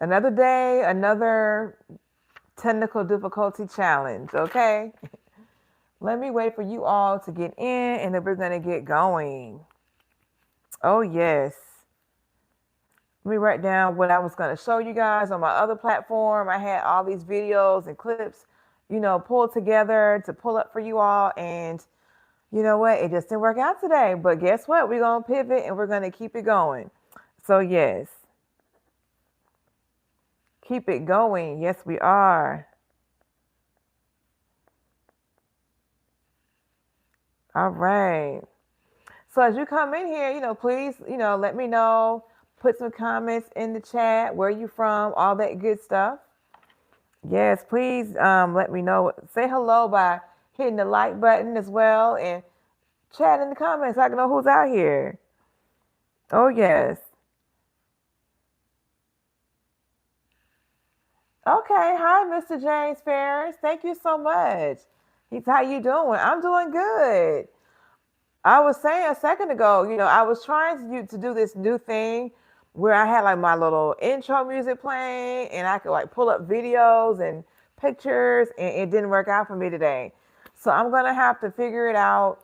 Another day, another technical difficulty challenge, okay? Let me wait for you all to get in and then we're going to get going. Oh, yes. Let me write down what I was going to show you guys on my other platform. I had all these videos and clips, pulled together to pull up for you all. And you know what? It just didn't work out today. But guess what? We're going to pivot and we're going to keep it going. So, yes. Keep it going. Yes, we are. All right. So as you come in here, please, let me know. Put some comments in the chat. Where you from? All that good stuff. Yes, please let me know. Say hello by hitting the like button as well and chat in the comments so I can know who's out here. Oh, yes. Okay. Hi, Mr. James Ferris. Thank you so much. How you doing? I'm doing good. I was saying a second ago, I was trying to do this new thing where I had like my little intro music playing and I could like pull up videos and pictures and it didn't work out for me today. So I'm going to have to figure it out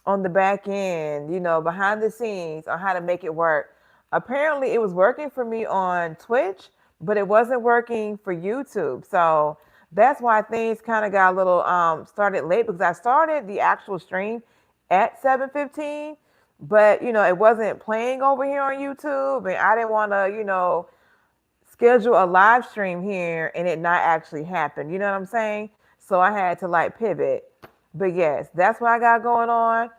on the back end, behind the scenes on how to make it work. Apparently it was working for me on Twitch, but it wasn't working for YouTube. So that's why things kind of got a little started late because I started the actual stream at 7:15, but it wasn't playing over here on YouTube, and I didn't want to schedule a live stream here and it not actually happen. You know what I'm saying? So I had to like pivot. But yes, that's what I got going on.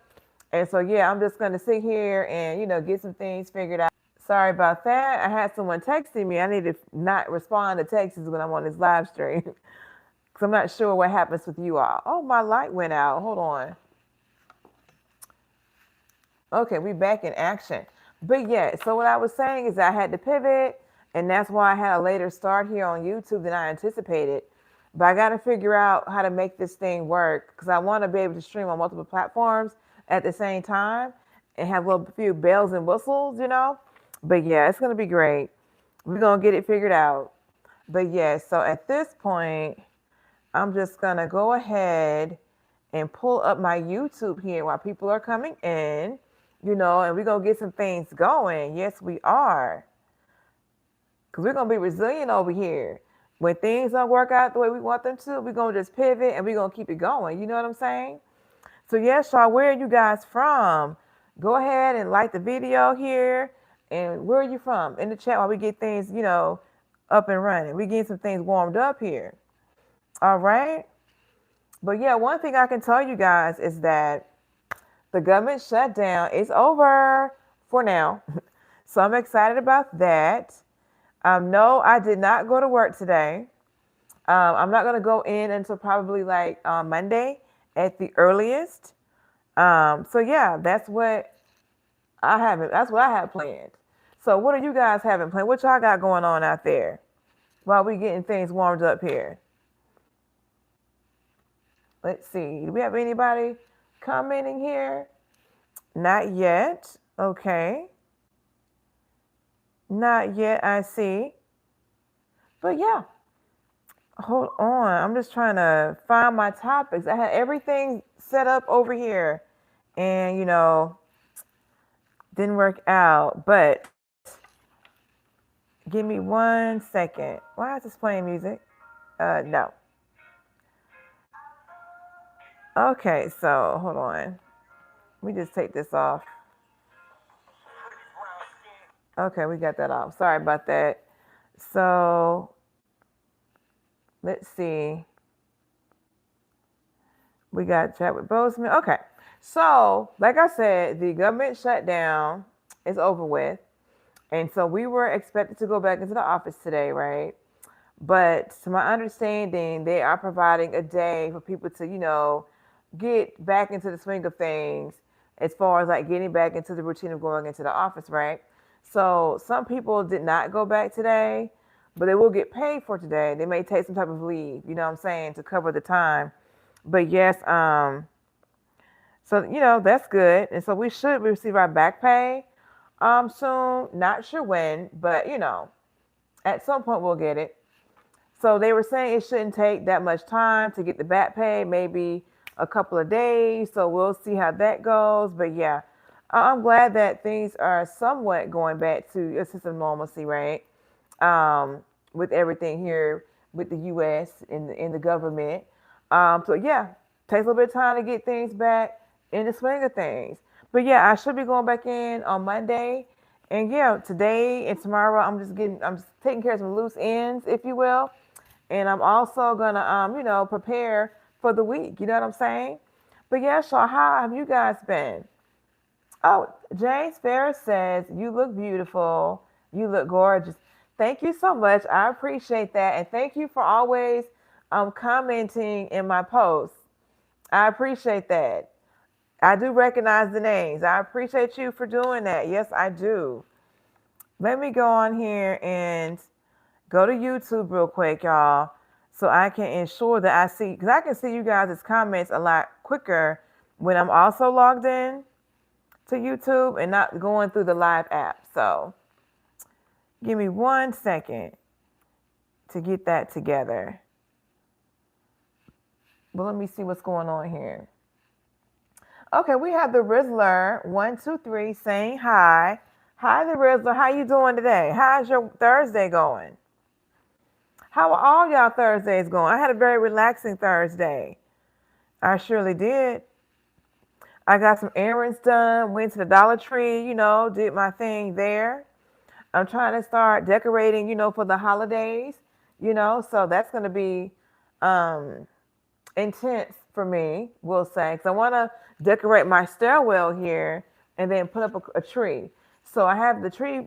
And so yeah, I'm just gonna sit here and get some things figured out. Sorry about that. I had someone texting me. I need to not respond to texts when I'm on this live stream because I'm not sure what happens with you all. Oh, my light went out. Hold on. Okay, we back in action. But yeah, so what I was saying is I had to pivot, and that's why I had a later start here on YouTube than I anticipated. But I got to figure out how to make this thing work because I want to be able to stream on multiple platforms at the same time and have a little few bells and whistles. But yeah, it's going to be great. We're going to get it figured out. But yeah, so at this point, I'm just going to go ahead and pull up my YouTube here while people are coming in. And we're going to get some things going. Yes, we are. Because we're going to be resilient over here. When things don't work out the way we want them to, we're going to just pivot and we're going to keep it going. You know what I'm saying? So, yes, y'all, where are you guys from? Go ahead and like the video here. And where are you from? In the chat while we get things, up and running. We get some things warmed up here. All right? But, yeah, one thing I can tell you guys is that the government shutdown is over for now. So I'm excited about that. No, I did not go to work today. I'm not going to go in until probably like Monday at the earliest. So yeah, that's what I have planned. So what are you guys having planned? What y'all got going on out there while we getting things warmed up here? Let's see. Do we have anybody commenting here? Not yet. Okay. Not yet, I see. But yeah. Hold on. I'm just trying to find my topics. I had everything set up over here. And, didn't work out. But give me 1 second. Why is this playing music? No. Okay, so hold on. Let me just take this off. Okay, we got that off. Sorry about that. So let's see. We got Chadwick Boseman. Okay. So, like I said, the government shutdown is over with. And so we were expected to go back into the office today, right? But to my understanding, they are providing a day for people to, get back into the swing of things as far as like getting back into the routine of going into the office, right? So some people did not go back today, but they will get paid for today. They may take some type of leave, you know what I'm saying, to cover the time. But yes, so that's good. And so we should receive our back pay soon. Not sure when, but At some point, we'll get it. So they were saying it shouldn't take that much time to get the back pay, maybe a couple of days. So we'll see how that goes. But yeah, I'm glad that things are somewhat going back to a sense of normalcy, right? With everything here with the U.S. in the government. So yeah, takes a little bit of time to get things back in the swing of things. But yeah, I should be going back in on Monday. And yeah, today and tomorrow, I'm just taking care of some loose ends, if you will. And I'm also gonna, prepare for the week. You know what I'm saying? But yeah, so how have you guys been? Oh, James Ferris says, "You look beautiful. You look gorgeous." Thank you so much. I appreciate that. And thank you for always commenting in my posts. I appreciate that. I do recognize the names. I appreciate you for doing that. Yes, I do. Let me go on here and go to YouTube real quick, y'all, so I can ensure that I see, because I can see you guys' comments a lot quicker when I'm also logged in to YouTube and not going through the live app. So give me 1 second to get that together. But let me see what's going on here. Okay, we have the Rizzler123 saying hi. Hi, the Rizzler. How you doing today? How's your Thursday going? How are all y'all Thursdays going? I had a very relaxing Thursday. I surely did. I got some errands done, went to the Dollar Tree, did my thing there. I'm trying to start decorating, for the holidays, so that's going to be um, intense for me, we'll say, because I want to decorate my stairwell here and then put up a tree. So I have the tree,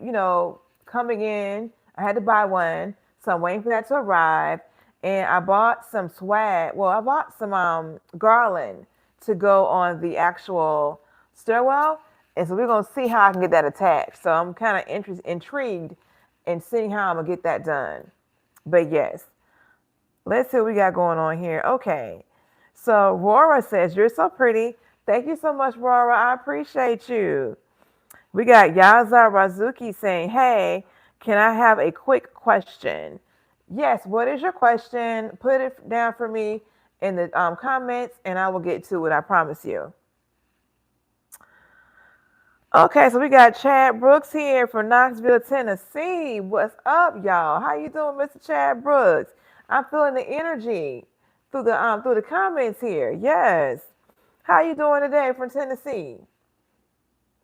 coming in. I had to buy one, so I'm waiting for that to arrive. And I bought some swag. Well, I bought some garland to go on the actual stairwell. And so we're going to see how I can get that attached. So I'm kind of intrigued in seeing how I'm going to get that done. But yes, let's see what we got going on here. Okay. So Rora says, "You're so pretty." Thank you so much, Rora. I appreciate you. We got Yaza Razuki saying, "Hey, can I have a quick question?" Yes, what is your question? Put it down for me in the comments and I will get to it. I promise you. Okay, so we got Chad Brooks here from Knoxville, Tennessee. What's up, y'all? How you doing, Mr. Chad Brooks? I'm feeling the energy through the comments here. Yes. How you doing today from Tennessee?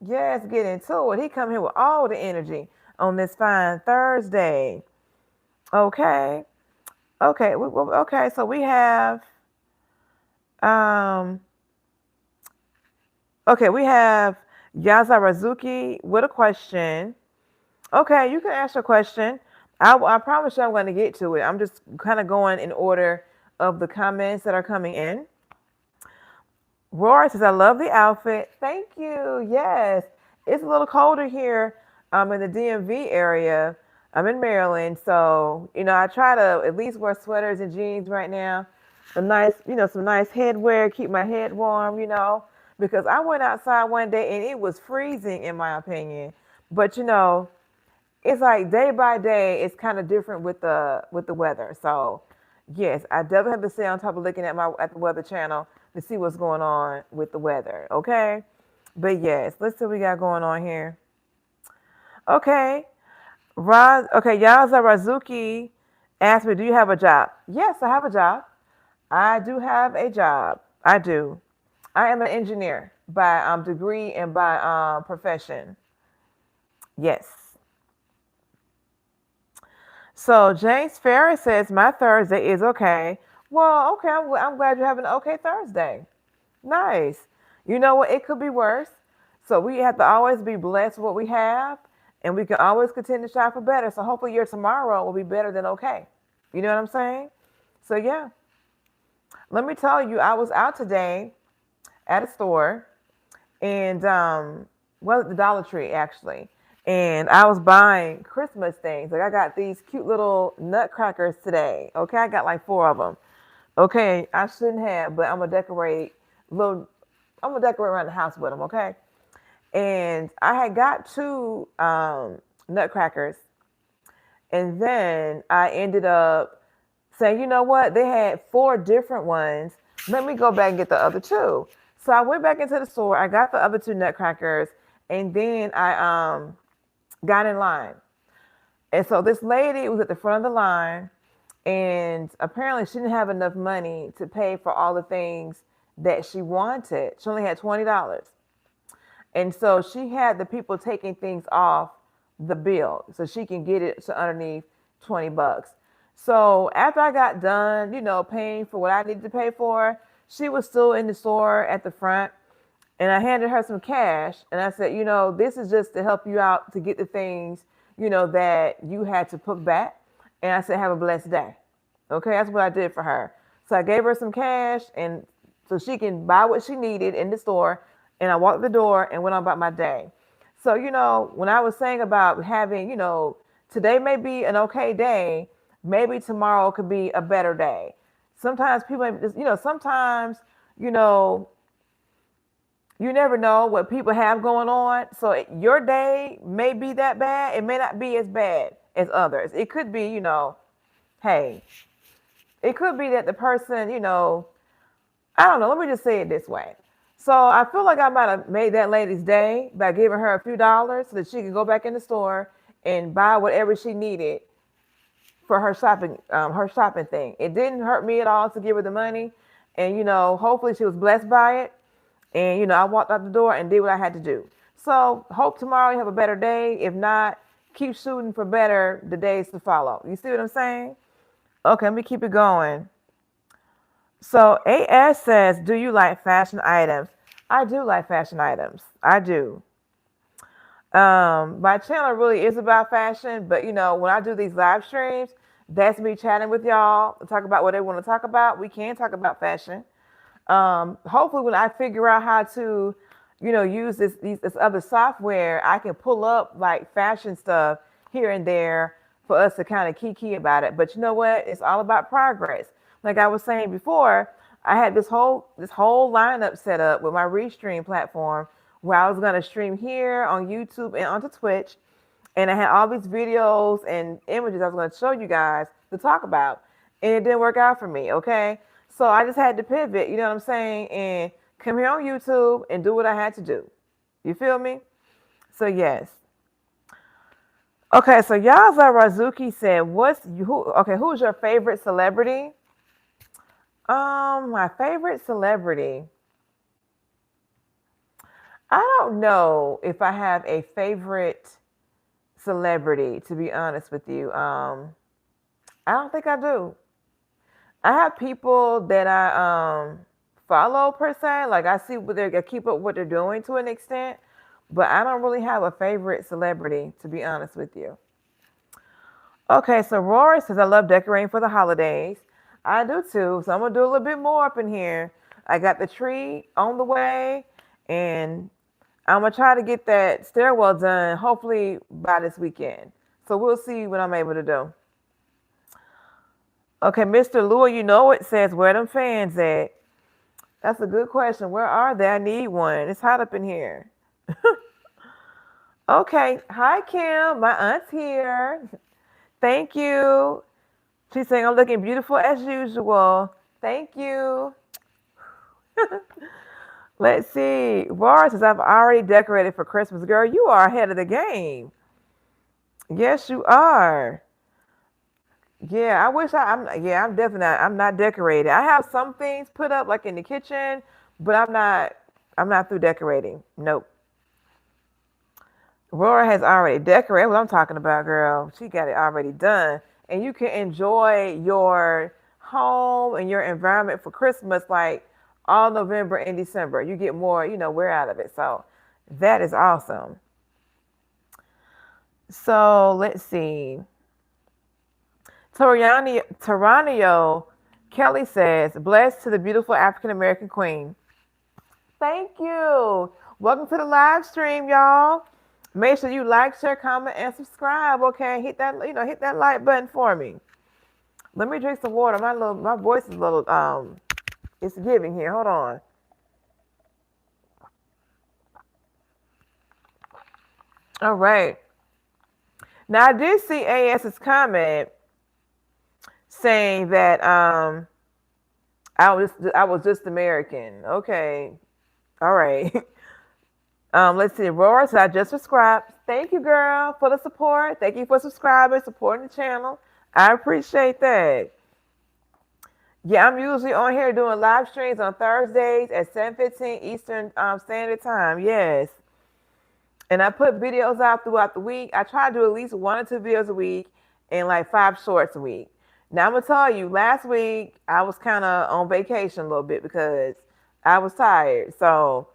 Yes, get into it. He come here with all the energy on this fine Thursday. Okay. Okay. Okay. So we have um. Okay, we have Yaza Razuki with a question. Okay, you can ask your question. I promise you I'm going to get to it. I'm just kind of going in order of the comments that are coming in. Rory says, "I love the outfit." Thank you. Yes, it's a little colder here in the DMV area. I'm in Maryland, so I try to at least wear sweaters and jeans right now. Some nice headwear, keep my head warm. Because I went outside one day and it was freezing in my opinion. But it's like day by day, it's kind of different with the weather. So yes, I definitely have to stay on top of looking at the Weather Channel to see what's going on with the weather. Okay, but yes, let's see what we got going on here. Okay, Yaza Razuki asked me, "Do you have a job?" Yes, I have a job. I do have a job. I do. I am an engineer by degree and by profession. Yes. So James Ferris says, "My Thursday is okay." Well, okay, I'm glad you're having an okay Thursday. Nice. You know what? It could be worse. So we have to always be blessed with what we have, and we can always continue to strive for better. So hopefully your tomorrow will be better than okay. You know what I'm saying? So yeah. Let me tell you, I was out today at a store and at the Dollar Tree actually. And I was buying Christmas things. Like I got these cute little nutcrackers today. Okay, I got like 4 of them. Okay, I shouldn't have, but I'm gonna decorate around the house with them. Okay, and I had got 2 nutcrackers, And then I ended up saying, you know what? They had 4 different ones. Let me go back and get the other 2. So I went back into the store. I got the other 2 nutcrackers, and then I got in line. And so this lady was at the front of the line, and apparently she didn't have enough money to pay for all the things that she wanted. She only had $20. And so she had the people taking things off the bill so she can get it to underneath $20. So after I got done, paying for what I needed to pay for, she was still in the store at the front. And I handed her some cash and I said, this is just to help you out to get the things, that you had to put back. And I said, have a blessed day. Okay, that's what I did for her. So I gave her some cash and so she can buy what she needed in the store. And I walked the door and went on about my day. So, when I was saying about having, today may be an okay day, maybe tomorrow could be a better day. Sometimes people, sometimes, you never know what people have going on. So your day may be that bad. It may not be as bad as others. It could be, hey, it could be that the person, I don't know. Let me just say it this way. So I feel like I might have made that lady's day by giving her a few dollars so that she could go back in the store and buy whatever she needed for her shopping thing. It didn't hurt me at all to give her the money. And, hopefully she was blessed by it. And, I walked out the door and did what I had to do. So hope tomorrow you have a better day. If not, keep shooting for better the days to follow. You see what I'm saying? Okay, let me keep it going. So AS says, do you like fashion items? I do like fashion items. I do. My channel really is about fashion, but when I do these live streams, that's me chatting with y'all to talk about what they want to talk about. We can talk about fashion. Hopefully when I figure out how to, use this other software, I can pull up like fashion stuff here and there for us to kind of kiki about it. But you know what? It's all about progress. Like I was saying before, I had this whole lineup set up with my Restream platform where I was going to stream here on YouTube and onto Twitch. And I had all these videos and images I was going to show you guys to talk about. And it didn't work out for me, okay? So I just had to pivot, you know what I'm saying? And come here on YouTube and do what I had to do. You feel me? So yes. Okay, so Yaza Razuki said, who's your favorite celebrity? My favorite celebrity. I don't know if I have a favorite celebrity, to be honest with you. I don't think I do. I have people that I follow per se. Like I see I keep up what they're doing to an extent, but I don't really have a favorite celebrity, to be honest with you. Okay, so Rory says, I love decorating for the holidays. I do too. So I'm going to do a little bit more up in here. I got the tree on the way, and I'm going to try to get that stairwell done, hopefully by this weekend. So we'll see what I'm able to do. Okay, Mr. Lua, it says, where them fans at? That's a good question. Where are they? I need one. It's hot up in here. Okay. Hi, Kim. My aunt's here. Thank you. She's saying I'm looking beautiful as usual. Thank you. Let's see. Bar says, I've already decorated for Christmas. Girl, you are ahead of the game. Yes, you are. Yeah, I wish I'm definitely not, I'm not decorated. I have some things put up like in the kitchen, but I'm not through decorating. Nope. Aurora has already decorated. What I'm talking about, girl. She got it already done. And you can enjoy your home and your environment for Christmas like all November and December. You get more, wear out of it. So that is awesome. So let's see. Taranio Kelly says, blessed to the beautiful African-American queen. Thank you. Welcome to the live stream, y'all. Make sure you like, share, comment, and subscribe. Okay, hit that, hit that like button for me. Let me drink some water. My voice is a little, it's giving here. Hold on. All right. Now I did see AS's comment saying that I was just American. Okay, all right. Let's see. Aurora said I just subscribed. Thank you, girl, for the support. Thank you for subscribing, supporting the channel. I appreciate that. Yeah, I'm usually on here doing live streams on Thursdays at 7:15 Eastern Standard Time. Yes. And I put videos out throughout the week. I try to do at least 1 or 2 videos a week and like 5 shorts a week. Now I'm gonna tell you, last week I was kind of on vacation a little bit because I was tired. So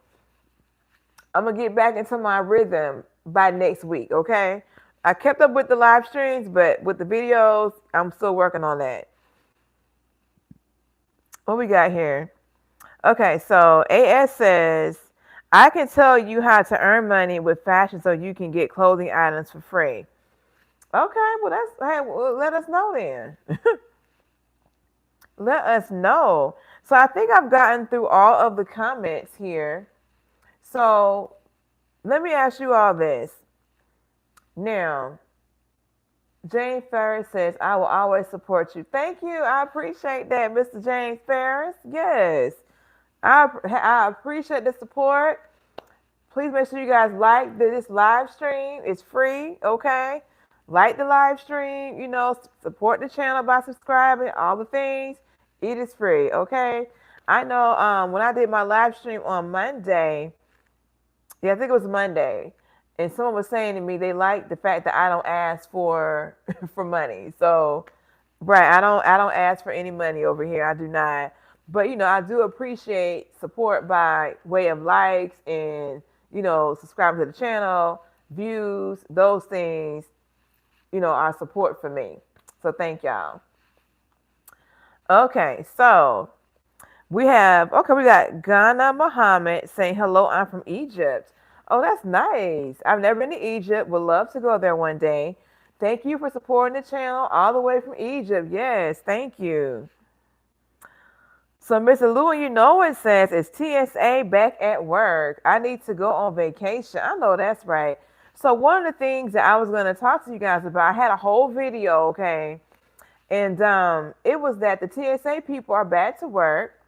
I'm gonna get back into my rhythm by next week. Okay. I kept up with the live streams, but with the videos, I'm still working on that. What we got here? Okay, so AS says, I can tell you how to earn money with fashion so you can get clothing items for free. Okay, well let us know then. Let us know. So I think I've gotten through all of the comments here. So let me ask you all this. Now, Jane Ferris says, I will always support you. Thank you. I appreciate that, Mr. James Ferris. Yes. I appreciate the support. Please make sure you guys like this live stream. It's free, okay? Like the live stream, support the channel by subscribing, all the things. It is free, okay? I know when I did my live stream on Monday, I think it was Monday, and someone was saying to me they like the fact that I don't ask for for money. So, right, I don't ask for any money over here. I do not. But I do appreciate support by way of likes and subscribing to the channel, views, those things, are support for me. So thank y'all. Okay, so we got Ghana Muhammad saying hello, I'm from Egypt. Oh, that's nice. I've never been to Egypt. Would love to go there one day. Thank you for supporting the channel all the way from Egypt. Yes, thank you. So Mr. Lewin, it says, it's TSA back at work. I need to go on vacation. I know that's right. So one of the things that I was going to talk to you guys about, I had a whole video, okay? And it was that the TSA people are back to work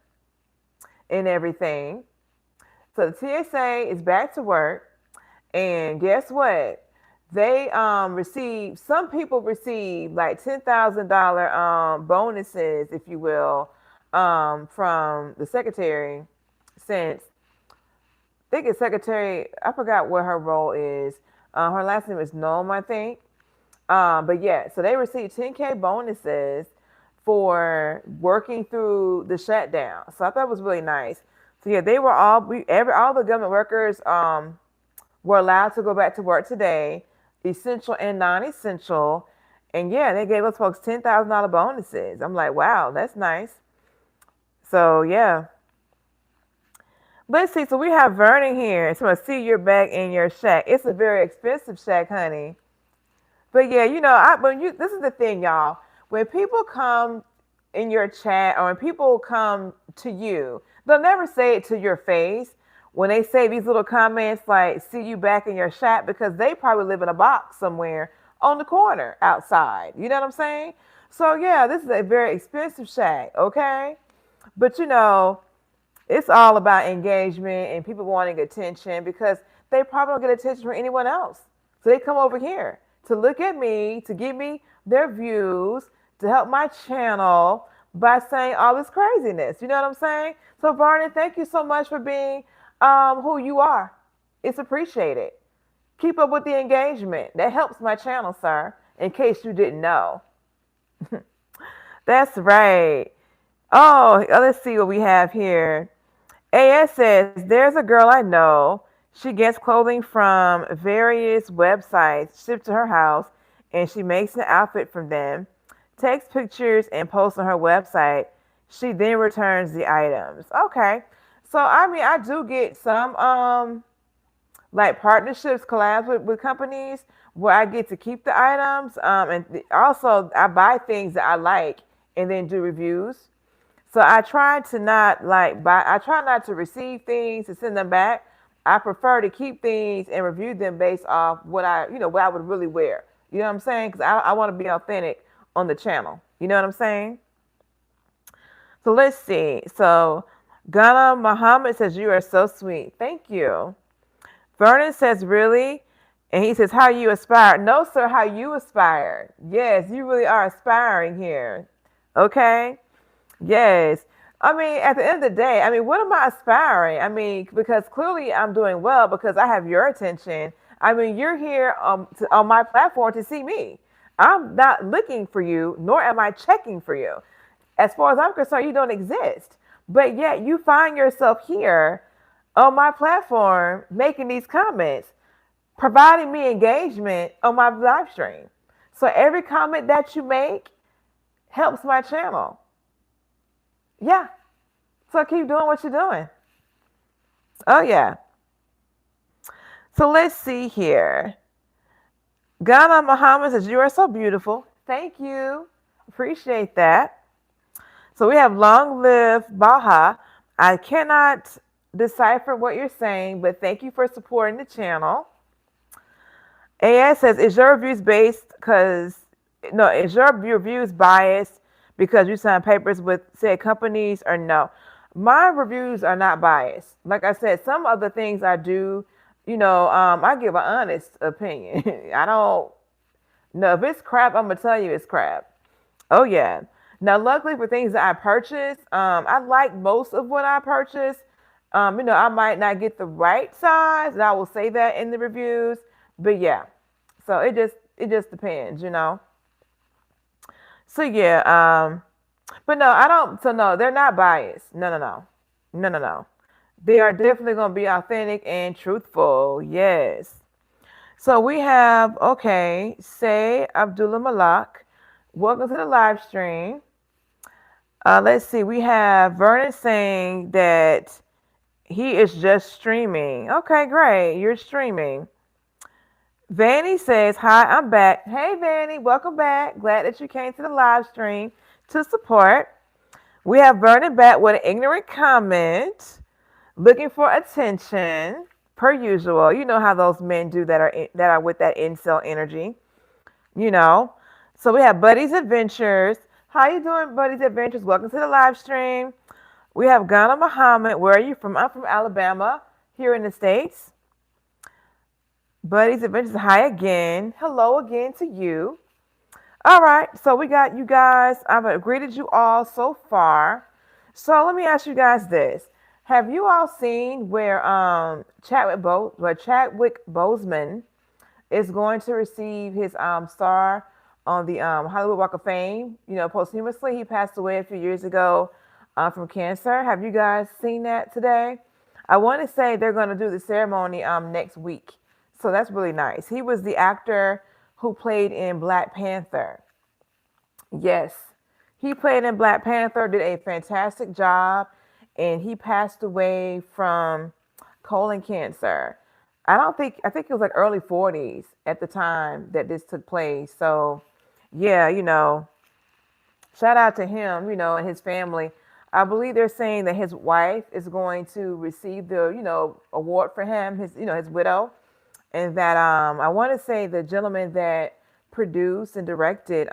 and everything. So the TSA is back to work. And guess what? They some people receive like $10,000 bonuses, if you will, from the secretary, since I think it's secretary, I forgot what her role is. Her last name is Noam, I think. But yeah, so they received 10K bonuses for working through the shutdown. So I thought it was really nice. So yeah, they were all the government workers were allowed to go back to work today, essential and non-essential. And yeah, they gave us folks $10,000 bonuses. I'm like, wow, that's nice. So yeah. Let's see. So we have Vernon here. So I see you're back in your shack. It's a very expensive shack, honey. But yeah, this is the thing, y'all. When people come in your chat or when people come to you, they'll never say it to your face. When they say these little comments like, see you back in your shack, because they probably live in a box somewhere on the corner outside. You know what I'm saying? So yeah, this is a very expensive shack, okay? But it's all about engagement and people wanting attention because they probably don't get attention from anyone else. So they come over here to look at me, to give me their views, to help my channel by saying all this craziness. You know what I'm saying? So Vernon, thank you so much for being who you are. It's appreciated. Keep up with the engagement. That helps my channel, sir, in case you didn't know. That's right. Oh, let's see what we have here. AS says, there's a girl I know. She gets clothing from various websites shipped to her house, and she makes an outfit from them, takes pictures, and posts on her website. She then returns the items. Okay. So, I do get some like partnerships, collabs with companies where I get to keep the items. And also, I buy things that I like and then do reviews. So I try to not I try not to receive things and send them back. I prefer to keep things and review them based off what I would really wear. You know what I'm saying? Because I want to be authentic on the channel. You know what I'm saying? So let's see. So Ghana Muhammad says, you are so sweet. Thank you. Vernon says, really? And he says, how you aspire? No, sir, how you aspire. Yes, you really are aspiring here. Okay? Yes. I mean, at the end of the day, I mean, what am I aspiring? I mean, because clearly I'm doing well because I have your attention. I mean, you're here on my platform to see me. I'm not looking for you, nor am I checking for you. As far as I'm concerned, you don't exist. But yet you find yourself here on my platform making these comments, providing me engagement on my live stream. So every comment that you make helps my channel. Yeah. So keep doing what you're doing. Oh, yeah. So let's see here. Ghana Muhammad says, you are so beautiful. Thank you. Appreciate that. So we have long live Baha. I cannot decipher what you're saying, but thank you for supporting the channel. AS says, is your reviews based is your reviews biased because you sign papers with said companies or no? My reviews are not biased. Like I said, some of the things I do, I give an honest opinion. I don't know if it's crap, I'm gonna tell you it's crap. Oh yeah. Now, luckily for things that I purchase, I like most of what I purchase. I might not get the right size, and I will say that in the reviews. But yeah, so it just depends. So yeah, but no, I don't. So no, they're not biased. No. They are definitely gonna be authentic and truthful. Yes. So we have say Abdullah Malak. Welcome to the live stream. Let's see. We have Vernon saying that he is just streaming. Okay, great. You're streaming. Vanny says, hi, I'm back. Hey, Vanny, welcome back. Glad that you came to the live stream to support. We have Vernon back with an ignorant comment, looking for attention, per usual. You know how those men do that are with that incel energy. So we have Buddy's Adventures. How you doing, Buddy's Adventures? Welcome to the live stream. We have Ghana Muhammad. Where are you from? I'm from Alabama, here in the States. Buddy's Adventures. Hi again. Hello again to you. All right. So we got you guys. I've greeted you all so far. So let me ask you guys this. Have you all seen where Chadwick Boseman is going to receive his star on the Hollywood Walk of Fame? Posthumously, he passed away a few years ago from cancer. Have you guys seen that today? I want to say they're going to do the ceremony next week. So that's really nice. He was the actor who played in Black Panther. Yes, he played in Black Panther, did a fantastic job, and he passed away from colon cancer. I think it was like early 40s at the time that this took place. So yeah, shout out to him, and his family. I believe they're saying that his wife is going to receive the, award for him, his widow. And that I want to say the gentleman that produced and directed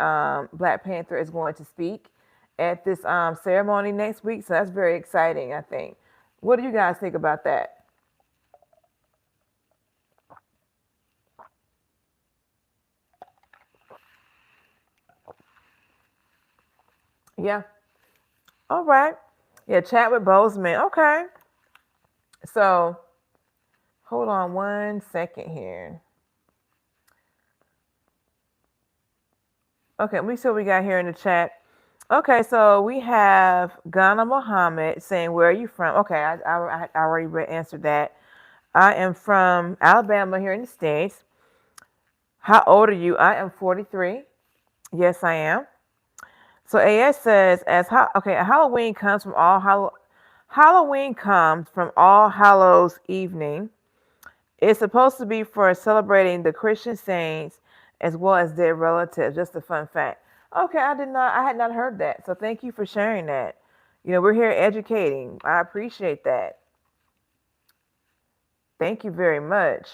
Black Panther is going to speak at this ceremony next week. So that's very exciting, I think. What do you guys think about that? Yeah. All right. Yeah, Chadwick Boseman. Okay. So hold on 1 second here. Okay, let me see what we got here in the chat. Okay, so we have Ghana Muhammad saying, where are you from? Okay, I already answered that. I am from Alabama here in the States. How old are you? I am 43. Yes, I am. So AS says, Halloween comes from All Hallows Evening. It's supposed to be for celebrating the Christian saints as well as their relatives. Just a fun fact. Okay, I had not heard that. So thank you for sharing that. We're here educating. I appreciate that. Thank you very much.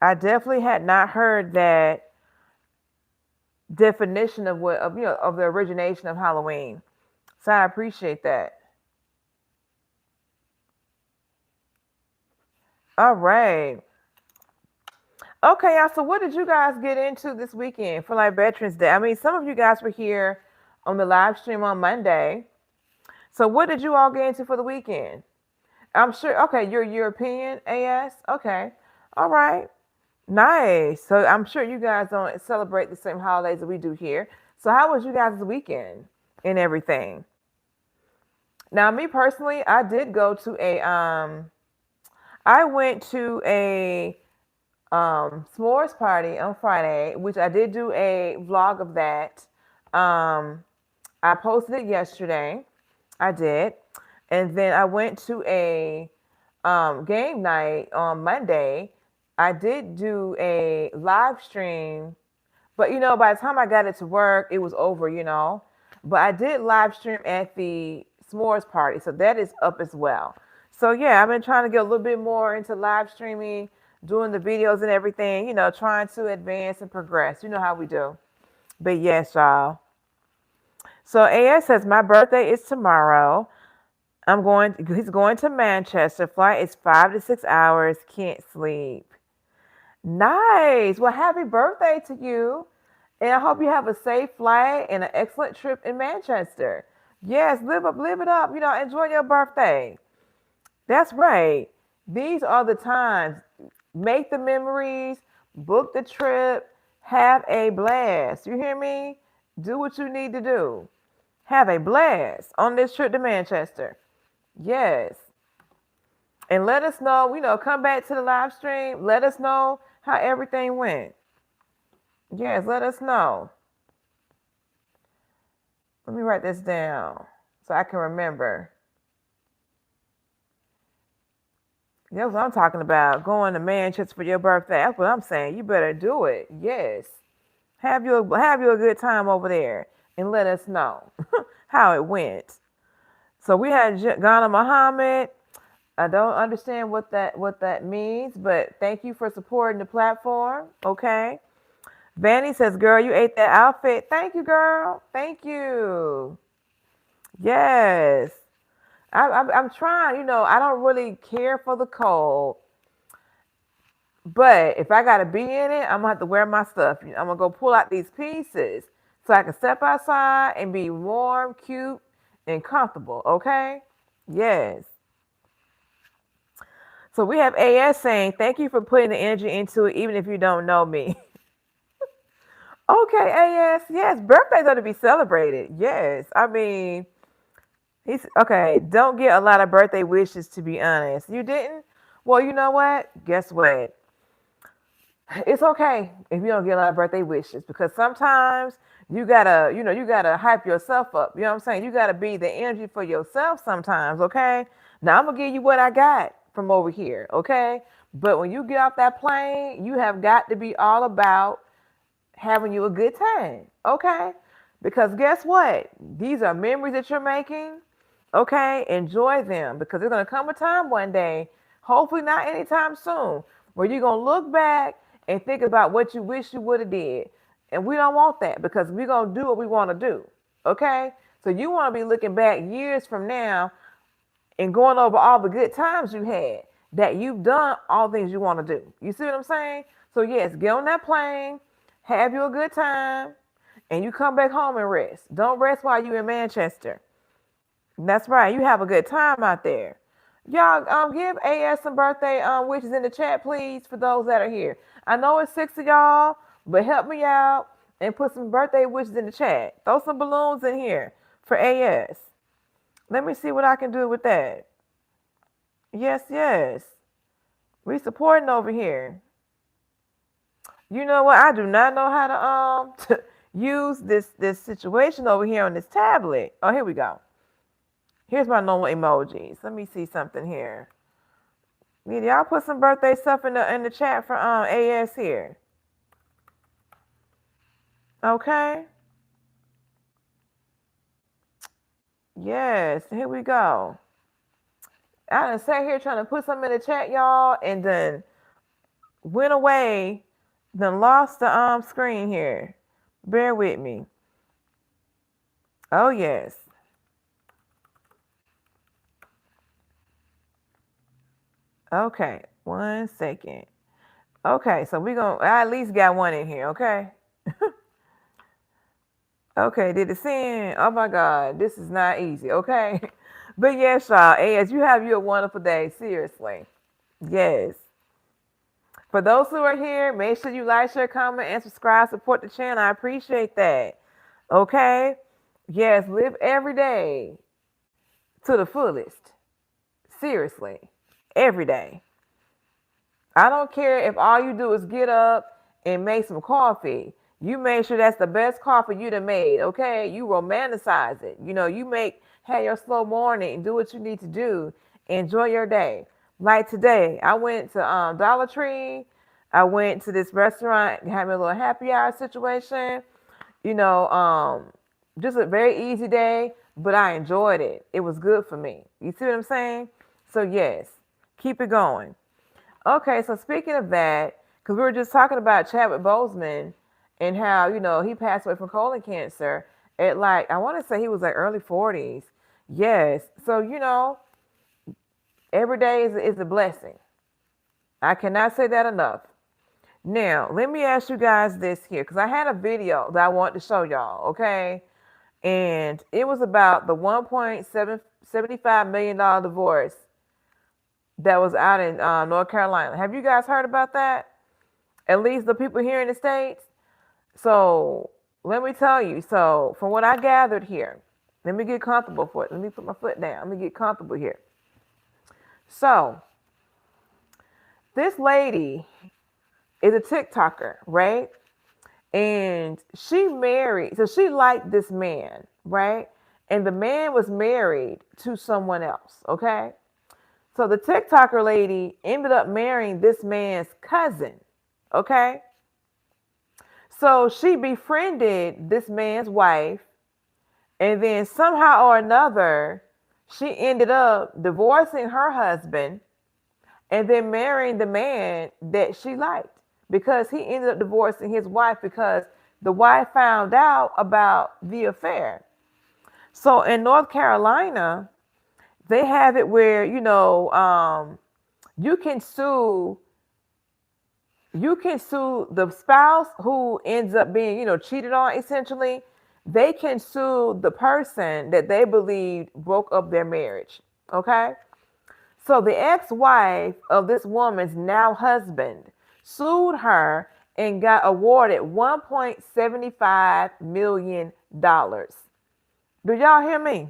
I definitely had not heard that definition of what of of the origination of Halloween. So I appreciate that. All right. Okay, y'all. So what did you guys get into this weekend for like Veterans Day? I mean, some of you guys were here on the live stream on Monday. So what did you all get into for the weekend? I'm sure. Okay, you're European AS. Okay. All right. Nice. So I'm sure you guys don't celebrate the same holidays that we do here. So how was you guys' weekend and everything? Now, me personally, I did go to a I went to a s'mores party on Friday, which I did do a vlog of that. Um I posted it yesterday. I did. And then I went to a game night on Monday. I did do a live stream, but by the time I got it to work, it was over. But I did live stream at the s'mores party, so that is up as well. So yeah, I've been trying to get a little bit more into live streaming, doing the videos and everything, trying to advance and progress. You know how we do. But yes, y'all. So AS says my birthday is tomorrow. He's going to Manchester. Flight is 5 to 6 hours. Can't sleep. Nice. Well, happy birthday to you. And I hope you have a safe flight and an excellent trip in Manchester. Yes, live it up. Enjoy your birthday. That's right. These are the times. Make the memories, book the trip, have a blast. You hear me? Do what you need to do. Have a blast on this trip to Manchester. Yes. And let us know, come back to the live stream. Let us know how everything went. Yes, let us know. Let me write this down so I can remember. That's what I'm talking about. Going to Manchester for your birthday. That's what I'm saying. You better do it. Yes. Have you a good time over there and let us know how it went. So we had Ghana Muhammad. I don't understand what that means, but thank you for supporting the platform. Okay. Vanny says, "Girl, you ate that outfit. Thank you, girl. Thank you. Yes. I'm trying. I don't really care for the cold, but if I gotta be in it, I'm gonna have to wear my stuff. I'm gonna go pull out these pieces so I can step outside and be warm, cute, and comfortable. Okay. Yes. So we have AS saying, thank you for putting the energy into it, even if you don't know me. Okay, AS. Yes, birthdays are to be celebrated. Yes. I mean, he's okay. Don't get a lot of birthday wishes, to be honest. You didn't? Well, you know what? Guess what? It's okay if you don't get a lot of birthday wishes because sometimes you gotta hype yourself up. You know what I'm saying? You gotta be the energy for yourself sometimes, okay? Now I'm gonna give you what I got from over here, okay? But when you get off that plane, you have got to be all about having you a good time, okay? Because guess what? These are memories that you're making, okay? Enjoy them because there's gonna come a time one day, hopefully not anytime soon, where you're gonna look back and think about what you wish you would have did. And we don't want that because we're gonna do what we want to do, okay? So you want to be looking back years from now and going over all the good times you had that you've done all the things you want to do. You see what I'm saying? So yes, get on that plane, have you a good time, and you come back home and rest. Don't rest while you in Manchester. That's right. You have a good time out there. Y'all, give AS some birthday wishes in the chat, please, for those that are here. I know it's 6 of y'all, but help me out and put some birthday wishes in the chat. Throw some balloons in here for AS. Let me see what I can do with that. Yes, yes. We supporting over here. You know what? I do not know how to to use this situation over here on this tablet. Oh, here we go. Here's my normal emojis. Let me see something here. Yeah, y'all put some birthday stuff in the chat for AS here. Okay. Yes, here we go. I done sat here trying to put something in the chat, y'all, and then went away, then lost the screen here. Bear with me. Oh, yes. Okay. 1 second. Okay. So I at least got one in here. Okay. Okay. Did it send? Oh, my God. This is not easy. Okay. But yes, y'all. As you have you a wonderful day. Seriously. Yes. For those who are here, make sure you like, share, comment, and subscribe. Support the channel. I appreciate that. Okay? Yes, live every day to the fullest. Seriously. Every day. I don't care if all you do is get up and make some coffee. You make sure that's the best coffee you done made, okay? You romanticize it. Have your slow morning, do what you need to do. Enjoy your day. Like today, I went to Dollar Tree. I went to this restaurant, having a little happy hour situation. You know, um, just a very easy day, but I enjoyed it. It was good for me. You see what I'm saying? So yes, keep it going. Okay, so speaking of that, because we were just talking about Chadwick Boseman and how, he passed away from colon cancer at I want to say he was like early 40s. Yes. So, every day is a blessing. I cannot say that enough. Now, let me ask you guys this here, because I had a video that I want to show y'all, okay? And it was about the $1.75 million divorce that was out in North Carolina. Have you guys heard about that? At least the people here in the States. So let me tell you. So from what I gathered here, let me get comfortable for it. Let me put my foot down. Let me get comfortable here. So this lady is a TikToker, right? And she married, so she liked this man, right? And the man was married to someone else, okay? So the TikToker lady ended up marrying this man's cousin, okay? So she befriended this man's wife, and then somehow or another, she ended up divorcing her husband and then marrying the man that she liked because he ended up divorcing his wife because the wife found out about the affair. So in North Carolina, they have it where, you can sue the spouse who ends up being, cheated on essentially. They can sue the person that they believed broke up their marriage. Okay? So the ex-wife of this woman's now husband sued her and got awarded $1.75 million. Do y'all hear me?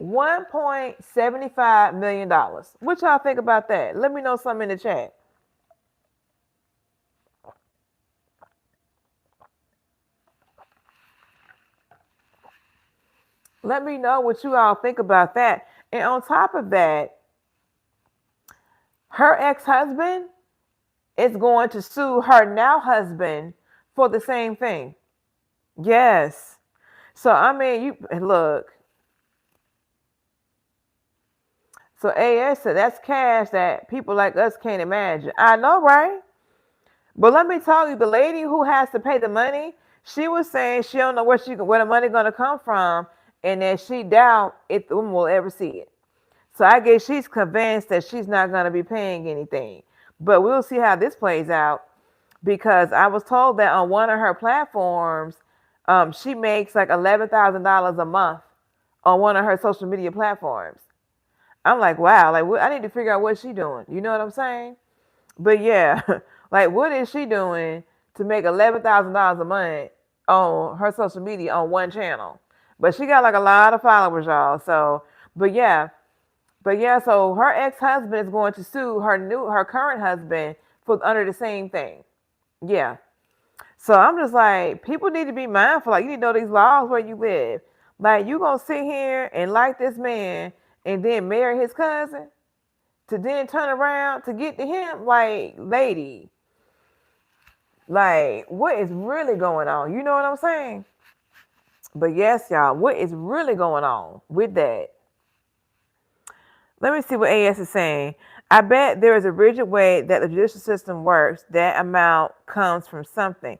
$1.75 million. What y'all think about that? Let me know something in the chat. Let me know what you all think about that. And on top of that, her ex-husband is going to sue her now husband for the same thing. Yes. So I mean, you look. So AS said that's cash that people like us can't imagine. I know, right? But let me tell you, the lady who has to pay the money, she was saying she don't know where the money gonna come from, and that she doubt if the woman will ever see it. So I guess she's convinced that she's not gonna be paying anything. But we'll see how this plays out because I was told that on one of her platforms, she makes like $11,000 a month on one of her social media platforms. I'm like, wow, I need to figure out what she's doing. You know what I'm saying? But yeah, like what is she doing to make $11,000 a month on her social media on one channel? But she got like a lot of followers, y'all. So, so her ex-husband is going to sue her current husband for under the same thing. Yeah. So I'm just like, people need to be mindful. Like you need to know these laws where you live. Like you gonna sit here and like this man and then marry his cousin to then turn around to get to him? Like, lady, like what is really going on? You know what I'm saying? But yes, y'all, what is really going on with that? Let me see what AS is saying. I bet there is a rigid way that the judicial system works. That amount comes from something.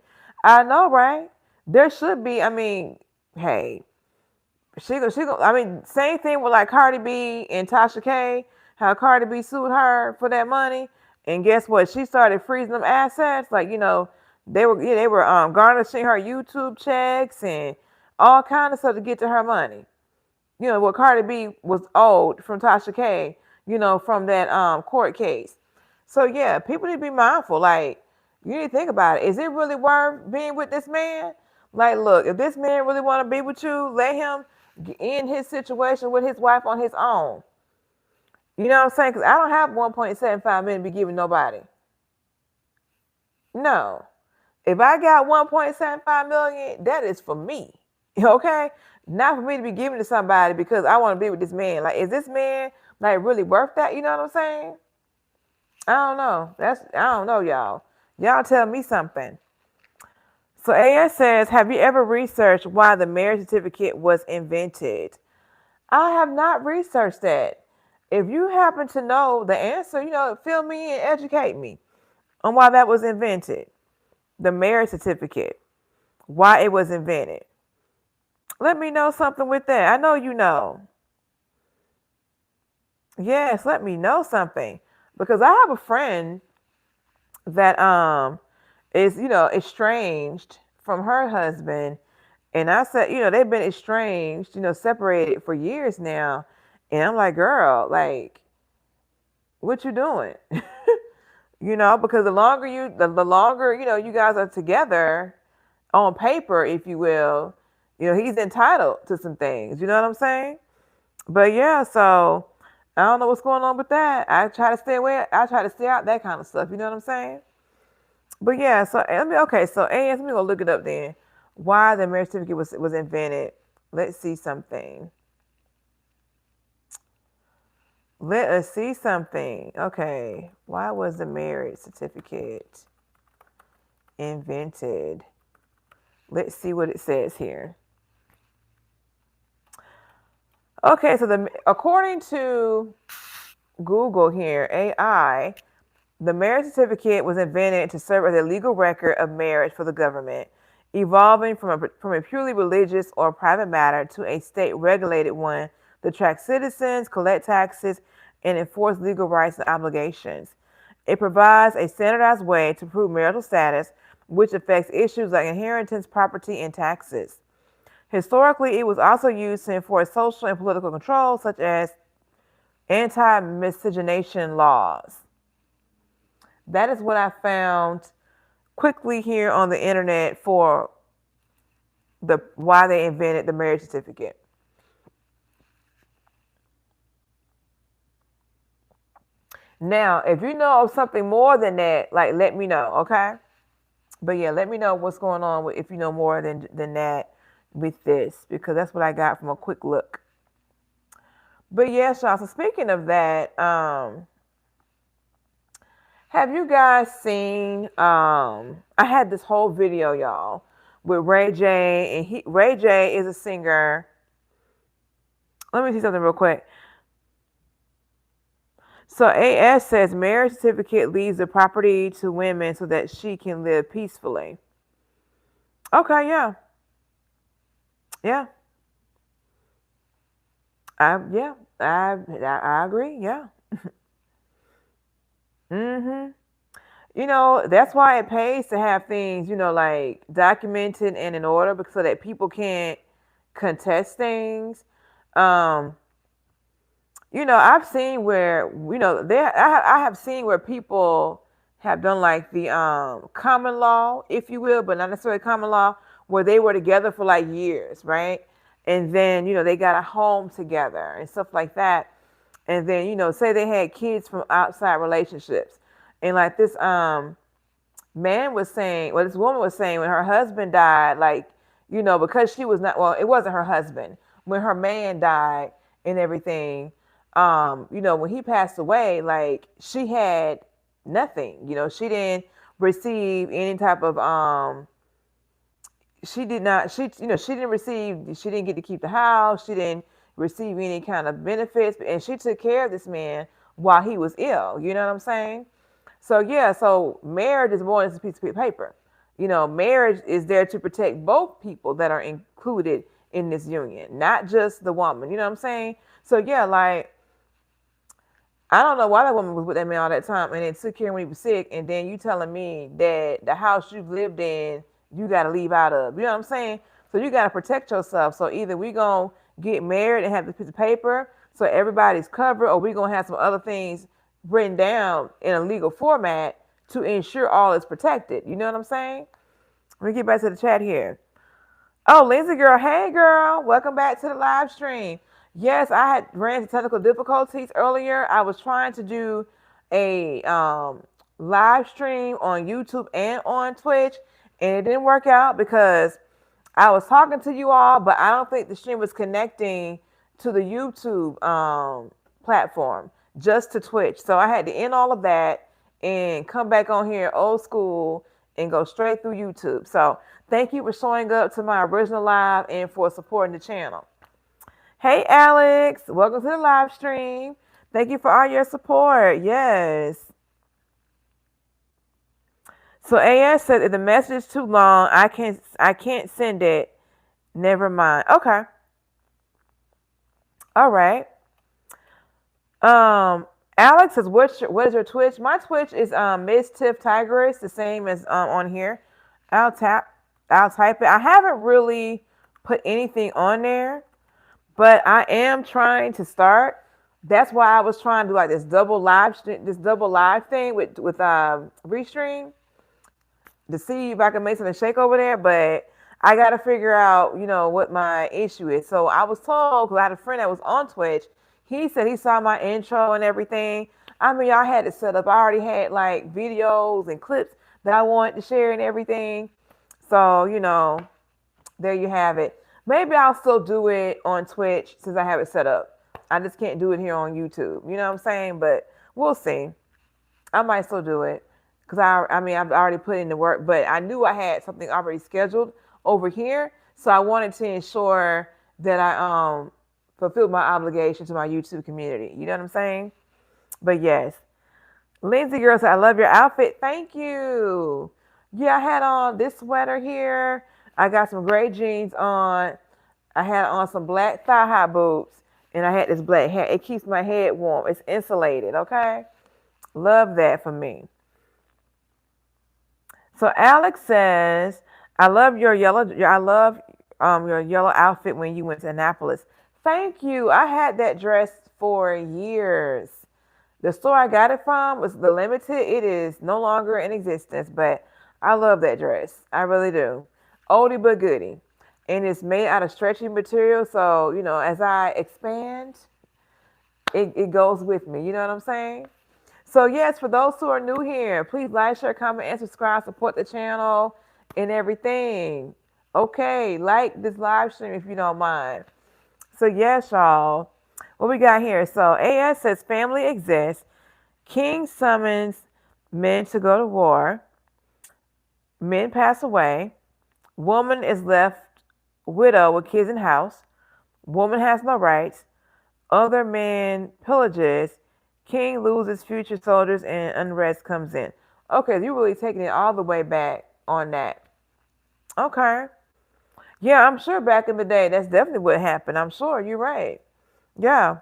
I know, right? There should be. I mean, hey, I mean, same thing with like Cardi B and Tasha K. How Cardi B sued her for that money, and guess what? She started freezing them assets. Like they were garnishing her YouTube checks and all kind of stuff to get to her money. What Cardi B was owed from Tasha K. From that court case. So yeah, people need to be mindful. Like you need to think about it. Is it really worth being with this man? Like, look, if this man really want to be with you, let him end his situation with his wife on his own. You know what I'm saying? Because I don't have 1.75 million to be giving nobody. No. If I got 1.75 million, that is for me. Okay? Not for me to be giving to somebody because I want to be with this man. Like, is this man like really worth that? You know what I'm saying? I don't know. I don't know, y'all. Y'all tell me something. So AS says, have you ever researched why the marriage certificate was invented? I have not researched that. If you happen to know the answer, fill me in, educate me on why that was invented. The marriage certificate, why it was invented. Let me know something with that. I know you know. Yes, let me know something. Because I have a friend that is, estranged from her husband. And I said, they've been estranged, separated for years now. And I'm like, girl, like, what you doing? Because the longer you guys are together on paper, if you will, he's entitled to some things. You know what I'm saying? But yeah, so I don't know what's going on with that. I try to stay away. I try to stay out that kind of stuff. You know what I'm saying? But yeah, so let me go look it up then. Why the marriage certificate was invented. Let's see something. Let us see something. Okay. Why was the marriage certificate invented? Let's see what it says here. Okay, so according to Google here, AI, the marriage certificate was invented to serve as a legal record of marriage for the government, evolving from a purely religious or private matter to a state-regulated one to track citizens, collect taxes, and enforce legal rights and obligations. It provides a standardized way to prove marital status, which affects issues like inheritance, property, and taxes. Historically, it was also used to enforce social and political control, such as anti-miscegenation laws. That is what I found quickly here on the internet for why they invented the marriage certificate. Now, if you know of something more than that, like let me know, okay? But yeah, let me know what's going on if you know more than that with this, because that's what I got from a quick look. But yeah, y'all, so speaking of that, have you guys seen, I had this whole video, y'all, with Ray J, and Ray J is a singer. Let me see something real quick. So AS says marriage certificate leaves the property to women so that she can live peacefully. Okay, yeah. Yeah. I agree, yeah. Mm-hmm. That's why it pays to have things, like documented and in order, because so that people can't contest things. I've seen where, I have seen where people have done like the common law, if you will, but not necessarily common law, where they were together for like years, right? And then, they got a home together and stuff like that. And then, say they had kids from outside relationships. And like this man was saying, this woman was saying when her husband died, like, because she was not, well, it wasn't her husband. When her man died and everything, when he passed away, like she had nothing, she didn't receive any type of, she didn't get to keep the house. She didn't receive any kind of benefits, and she took care of this man while he was ill. You know what I'm saying? So yeah, so marriage is more than a piece of paper. marriage is there to protect both people that are included in this union, not just the woman. You know what I'm saying? So yeah, like I don't know why that woman was with that man all that time and then took care when he was sick, and then you telling me that the house you've lived in, you got to leave out of. You know what I'm saying? So you got to protect yourself. So either we going to get married and have this piece of paper so everybody's covered, or we going to have some other things written down in a legal format to ensure all is protected. You know what I'm saying? Let me get back to the chat here. Oh, Lindsay girl, hey girl, welcome back to the live stream. Yes, I had ran into technical difficulties earlier. I was trying to do a live stream on YouTube and on Twitch, and it didn't work out because I was talking to you all, but I don't think the stream was connecting to the YouTube platform, just to Twitch. So I had to end all of that and come back on here old school and go straight through YouTube. So thank you for showing up to my original live and for supporting the channel. Hey, Alex, welcome to the live stream. Thank you for all your support. Yes. So AS said if the message is too long, I can't send it. Never mind. Okay. All right. Alex says, what is your Twitch? My Twitch is Miss Tiff Tigress, the same as on here. I'll type it. I haven't really put anything on there, but I am trying to start. That's why I was trying to do like this double live thing with Restream to see if I can make something shake over there. But I got to figure out, what my issue is. So I was told, because I had a friend that was on Twitch. He said he saw my intro and everything. I mean, I had it set up. I already had like videos and clips that I wanted to share and everything. So, there you have it. Maybe I'll still do it on Twitch since I have it set up. I just can't do it here on YouTube. You know what I'm saying? But we'll see. I might still do it because I've already put in the work, but I knew I had something already scheduled over here. So I wanted to ensure that I fulfilled my obligation to my YouTube community. You know what I'm saying? But yes. Lindsay girl said, I love your outfit. Thank you. Yeah, I had on this sweater here. I got some gray jeans on. I had on some black thigh-high boots. And I had this black hat. It keeps my head warm. It's insulated, okay? Love that for me. So Alex says, I love your yellow outfit when you went to Annapolis. Thank you. I had that dress for years. The store I got it from was the Limited. It is no longer in existence, but I love that dress. I really do. Oldie but goodie. And it's made out of stretchy material. So, as I expand, it goes with me. You know what I'm saying? So, yes, for those who are new here, please like, share, comment, and subscribe. Support the channel and everything. Okay, like this live stream if you don't mind. So, yes, y'all. What we got here? So, AS says family exists. King summons men to go to war. Men pass away. Woman is left widow with kids in house. Woman has no rights. Other man pillages. King loses future soldiers and unrest comes in. Okay, you're really taking it all the way back on that. Okay. Yeah, I'm sure back in the day, that's definitely what happened. I'm sure you're right. Yeah.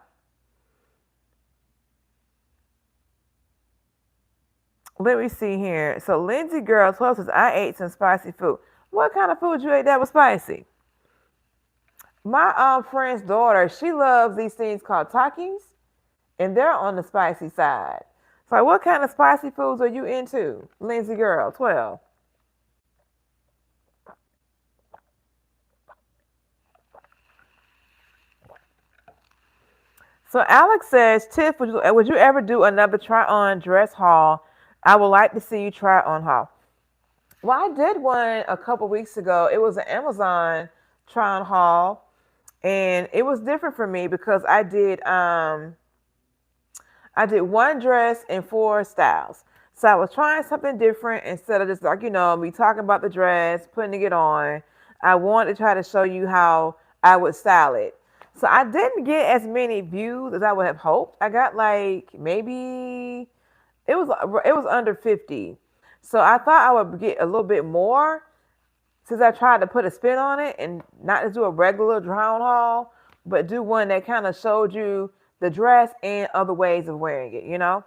Let me see here. So Lindsay Girl 12 says, I ate some spicy food. What kind of food you ate that was spicy? My friend's daughter, she loves these things called Takis, and they're on the spicy side. So what kind of spicy foods are you into, Lindsay Girl 12? So Alex says, Tiff, would you ever do another try-on dress haul? I would like to see you try on haul. Well, I did one a couple weeks ago. It was an Amazon try-on haul, and it was different for me because I did one dress in 4 styles. So I was trying something different instead of just like, me talking about the dress, putting it on. I wanted to try to show you how I would style it. So I didn't get as many views as I would have hoped. I got like maybe it was under 50. So I thought I would get a little bit more since I tried to put a spin on it and not just do a regular drown haul, but do one that kind of showed you the dress and other ways of wearing it, you know?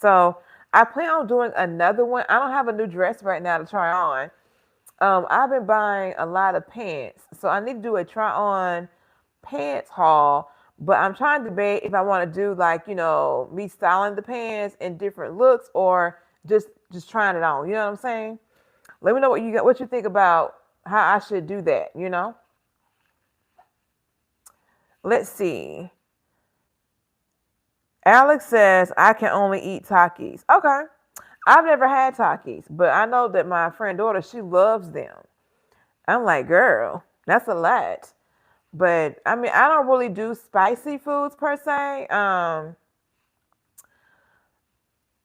So I plan on doing another one. I don't have a new dress right now to try on. I've been buying a lot of pants, so I need to do a try on pants haul. But I'm trying to debate if I want to do like me styling the pants in different looks or just trying it on. You know what I'm saying? Let me know what you think about how I should do that. Let's see. Alex says I can only eat Takis. Okay. I've never had Takis, but I know that my friend daughter, she loves them. I'm like, girl, that's a lot. But I mean, I don't really do spicy foods per se. I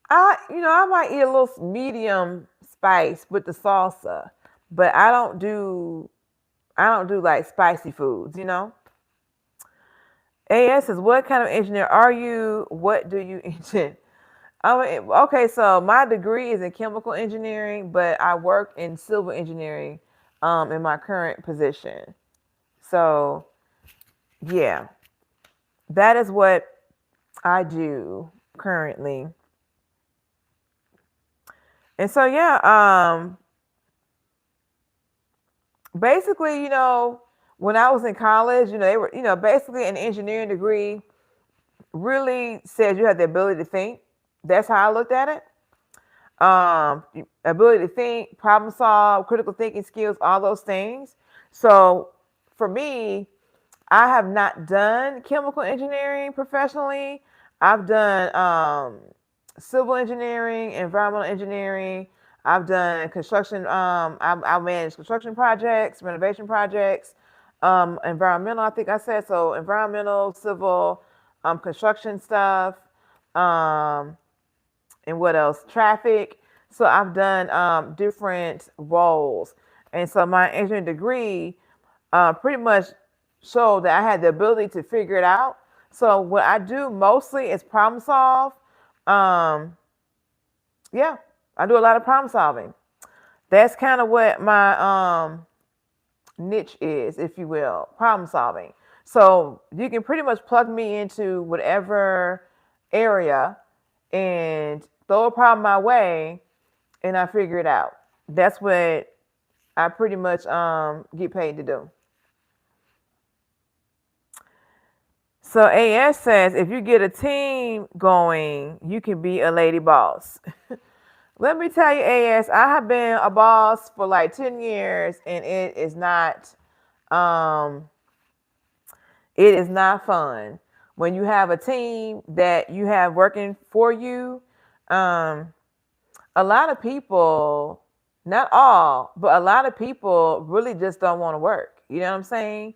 might eat a little medium spice with the salsa, but I don't do like spicy foods. AS says, what kind of engineer are you? What do you engine? Okay, so my degree is in chemical engineering, but I work in civil engineering in my current position. So, yeah, that is what I do currently. And so, yeah, basically, when I was in college, they were, basically an engineering degree really says you have the ability to think. That's how I looked at it. Ability to think, problem solve, critical thinking skills, all those things. So for me, I have not done chemical engineering professionally. I've done civil engineering, environmental engineering. I've done construction. I managed construction projects, renovation projects, environmental. I think I said so. Environmental, civil, construction stuff, and what else? Traffic. So I've done different roles, and so my engineering degree pretty much showed that I had the ability to figure it out. So what I do mostly is problem solve. Um, yeah, I do a lot of problem solving. That's kind of what my niche is, if you will, problem solving. So you can pretty much plug me into whatever area and throw a problem my way, and I figure it out. That's what I pretty much get paid to do. So AS says if you get a team going, you can be a lady boss. Let me tell you, AS, I have been a boss for like 10 years and um it is not fun. When you have a team that you have working for you, um a lot of people, not all, but a lot of people really just don't want to work. You know what I'm saying?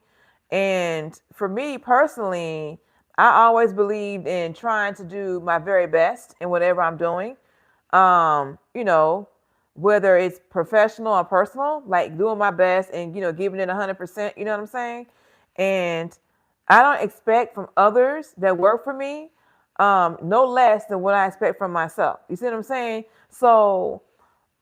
And for me personally, I always believed in trying to do my very best in whatever I'm doing. Um, you know, Whether it's professional or personal, like doing my best and, giving it 100%, you know what I'm saying? And I don't expect from others that work for me no less than what I expect from myself. You see what I'm saying? So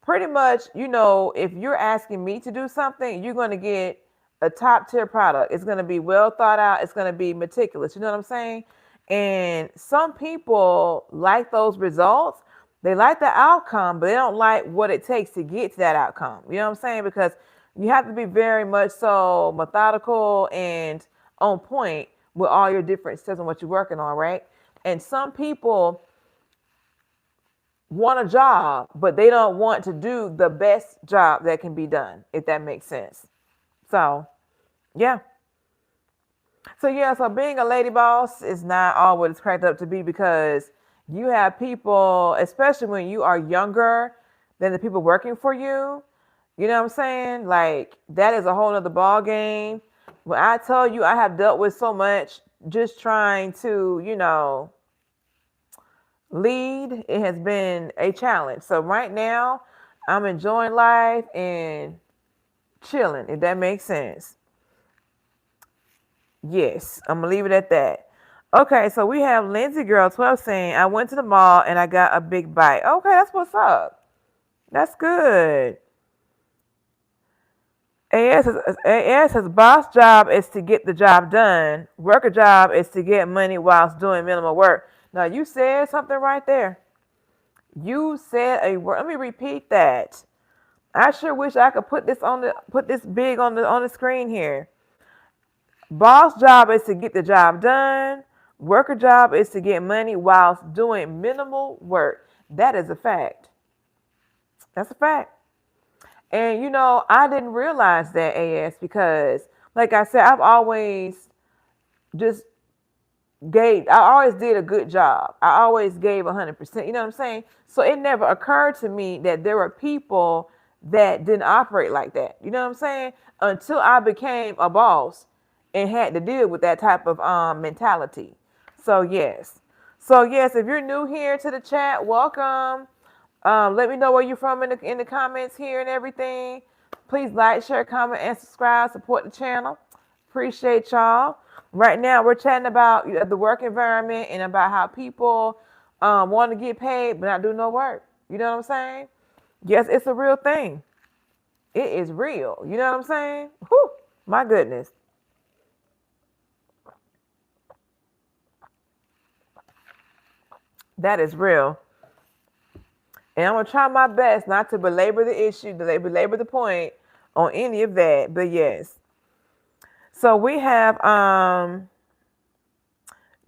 pretty much, if you're asking me to do something, you're going to get a top tier product. It's going to be well thought out. It's going to be meticulous. You know what I'm saying? And some people like those results. They like the outcome, but they don't like what it takes to get to that outcome. You know what I'm saying? Because you have to be very much so methodical and on point with all your different steps and what you're working on, right? And some people want a job, but they don't want to do the best job that can be done, if that makes sense. So, yeah. So being a lady boss is not all what it's cracked up to be because you have people, especially when you are younger than the people working for you. You know what I'm saying? Like that is a whole nother ball game. When I tell you I have dealt with so much just trying to, lead, it has been a challenge. So right now I'm enjoying life and chilling, if that makes sense. Yes, I'm gonna leave it at that. Okay, so we have Lindsay Girl 12 saying, I went to the mall and I got a big bite. Okay, that's what's up. That's good. AS says boss job is to get the job done. Worker job is to get money whilst doing minimal work. Now you said something right there. You said a word. Let me repeat that. I sure wish I could put this big on the screen here. Boss job is to get the job done. Worker job is to get money whilst doing minimal work. That is a fact. That's a fact. And I didn't realize that AS because, like I said, I've always just I always did a good job. I always gave 100%. You know what I'm saying? So it never occurred to me that there were people that didn't operate like that. You know what I'm saying? Until I became a boss and had to deal with that type of mentality. So yes. So yes, if you're new here to the chat, welcome. Let me know where you're from in the comments here and everything. Please like, share, comment, and subscribe. Support the channel. Appreciate y'all. Right now, we're chatting about the work environment and about how people want to get paid but not do no work. You know what I'm saying? Yes, it's a real thing. It is real. You know what I'm saying? Whew, my goodness. That is real. And I'm going to try my best not to belabor the issue, to belabor the point on any of that. But yes. So we have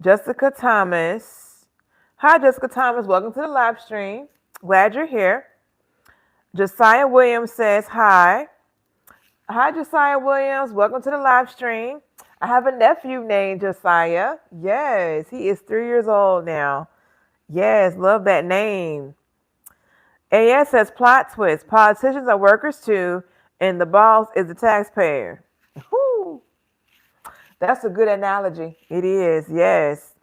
Jessica Thomas. Hi, Jessica Thomas. Welcome to the live stream. Glad you're here. Josiah Williams says hi. Hi, Josiah Williams. Welcome to the live stream. I have a nephew named Josiah. Yes, he is 3 years old now. Yes, love that name. AS says plot twist. Politicians are workers too, and the boss is the taxpayer. Whew. That's a good analogy. It is. Yes.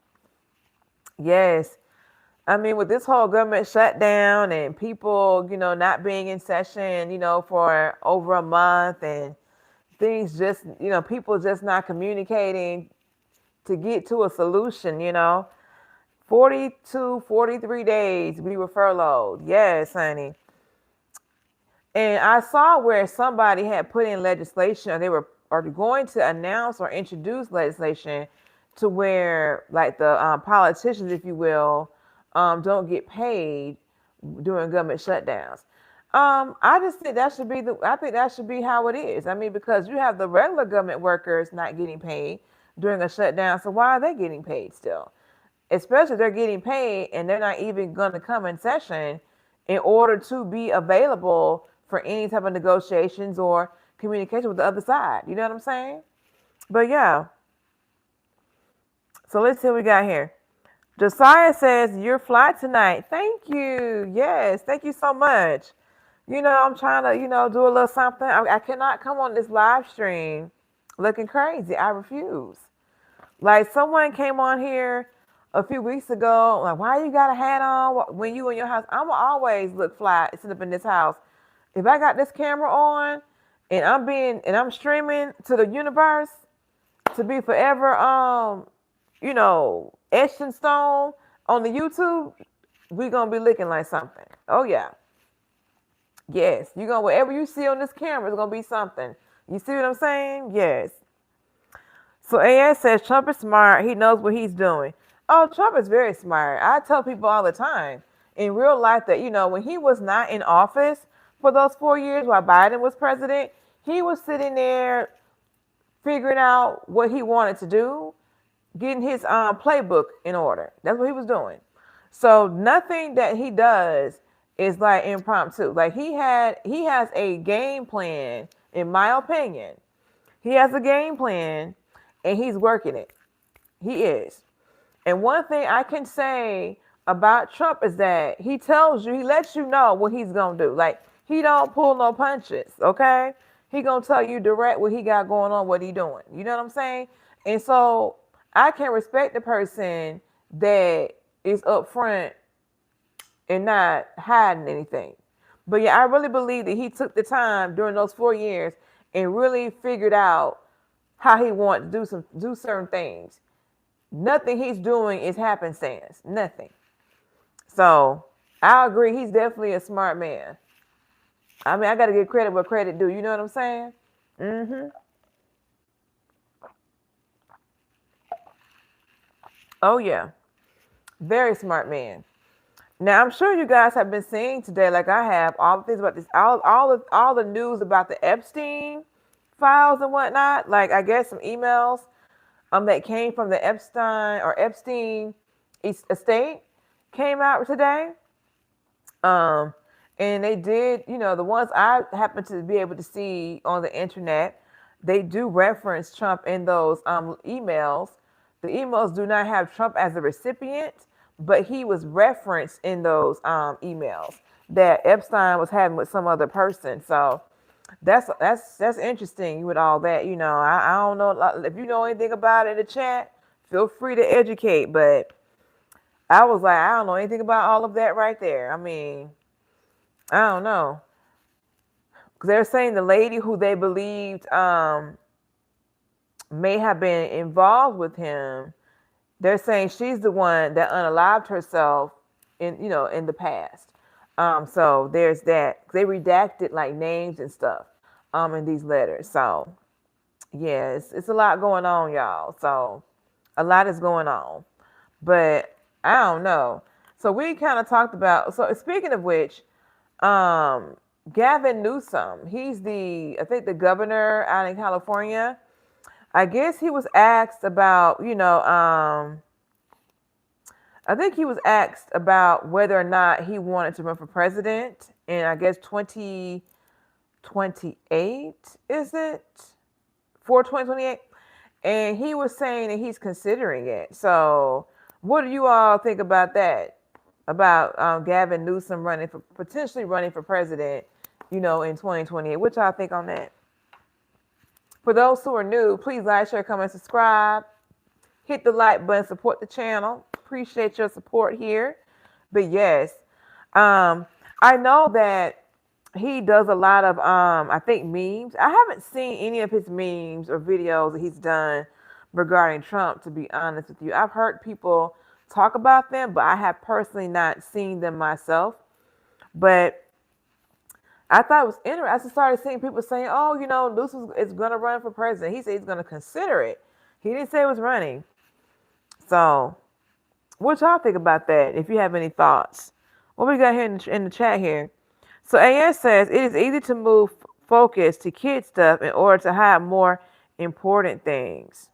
Yes. I mean, with this whole government shutdown and people, not being in session, for over a month and things just, people just not communicating to get to a solution, 42, 43 days we were furloughed. Yes, honey. And I saw where somebody had put in legislation, or are going to announce or introduce legislation to where, like, the politicians, if you will, don't get paid during government shutdowns. I just think that should be how it is. I mean, because you have the regular government workers not getting paid during a shutdown, so why are they getting paid still? Especially if they're getting paid and they're not even going to come in session in order to be available for any type of negotiations or communication with the other side. You know what I'm saying? But yeah. So let's see what we got here. Josiah says, you're fly tonight. Thank you. Yes, thank you so much. I'm trying to, do a little something. I cannot come on this live stream looking crazy. I refuse. Like, someone came on here a few weeks ago, like, why you got a hat on when you in your house? I'm always look fly sitting up in this house. If I got this camera on and I'm streaming to the universe to be forever, etched in stone on the YouTube, we gonna be looking like something. Oh yeah. Yes, whatever you see on this camera is gonna be something. You see what I'm saying? Yes. So AS says Trump is smart. He knows what he's doing. Oh, Trump is very smart. I tell people all the time in real life that, when he was not in office for those 4 years while Biden was president, he was sitting there figuring out what he wanted to do, getting his playbook in order. That's what he was doing. So nothing that he does is like impromptu. Like he has a game plan, in my opinion. He has a game plan and he's working it. He is. And one thing I can say about Trump is that he lets you know what he's going to do. Like, he don't pull no punches, okay? He going to tell you direct what he got going on, what he doing. You know what I'm saying? And so I can respect the person that is upfront and not hiding anything. But yeah, I really believe that he took the time during those 4 years and really figured out how he wanted to do certain things. Nothing he's doing is happenstance. Nothing. So I agree. He's definitely a smart man. I mean, I got to give credit where credit due. You know what I'm saying? Mm-hmm. Oh yeah, very smart man. Now I'm sure you guys have been seeing today, like I have, all the things about this, all the news about the Epstein files and whatnot. Like I guess some emails that came from the Epstein estate came out today. Um, and they did, the ones I happen to be able to see on the internet, they do reference Trump in those emails. The emails do not have Trump as the recipient, but he was referenced in those emails that Epstein was having with some other person. So that's interesting with all that. I don't know if you know anything about it in the chat. Feel free to educate, but I was like, I don't know anything about all of that right there. I mean, I don't know. 'Cause they're saying the lady who they believed may have been involved with him, they're saying she's the one that unalived herself in the past. So there's that. They redacted like names and stuff in these letters. So yeah, it's a lot going on, y'all. So a lot is going on. But I don't know. So we kind of talked about, so speaking of which, um, Gavin Newsom, he's I think the governor out in California. I guess he was asked about, I think he was asked about whether or not he wanted to run for president in, I guess, 2028, is it? For 2028? And he was saying that he's considering it. So what do you all think about that? About Gavin Newsom potentially running for president, in 2028. What y'all think on that? For those who are new, please like, share, comment, subscribe. Hit the like button, support the channel. Appreciate your support here. But yes, I know that he does a lot of, I think, memes. I haven't seen any of his memes or videos that he's done regarding Trump, to be honest with you. I've heard people talk about them, but I have personally not seen them myself. But I thought it was interesting. I started seeing people saying, oh, Newsom is going to run for president. He said he's going to consider it. He didn't say he was running. So what y'all think about that, if you have any thoughts? What we got here in the chat here? So AS says, it is easy to move focus to kid stuff in order to hide more important things.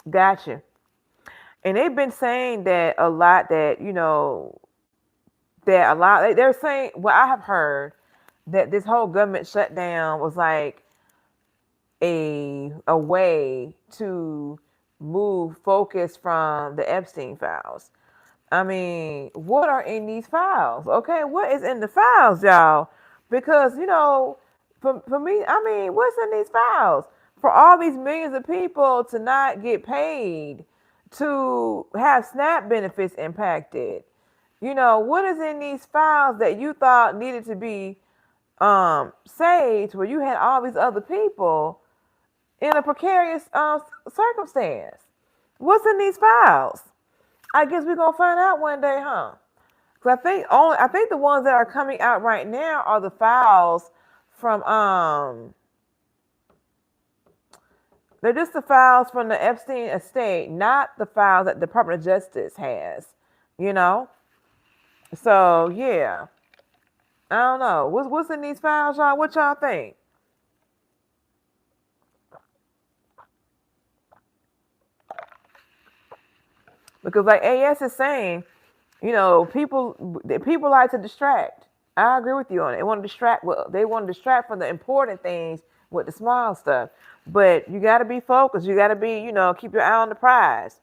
Gotcha. And they've been saying that a lot, that, they're saying, well, I have heard that this whole government shutdown was like a way to move focus from the Epstein files. I mean, what are in these files? Okay, what is in the files, y'all? Because, for me, I mean, what's in these files? For all these millions of people to not get paid, to have SNAP benefits impacted. What is in these files that you thought needed to be saved, where you had all these other people in a precarious circumstance? What's in these files? I guess we're gonna find out one day, huh? Because I think the ones that are coming out right now are the files from they're just the files from the Epstein estate, not the files that the Department of Justice has. So yeah, I don't know what's in these files, y'all. What y'all think? Because like AS is saying, people like to distract. I agree with you on it. They want to distract. Well, they want to distract from the important things with the small stuff. But you got to be focused. You got to be, keep your eye on the prize.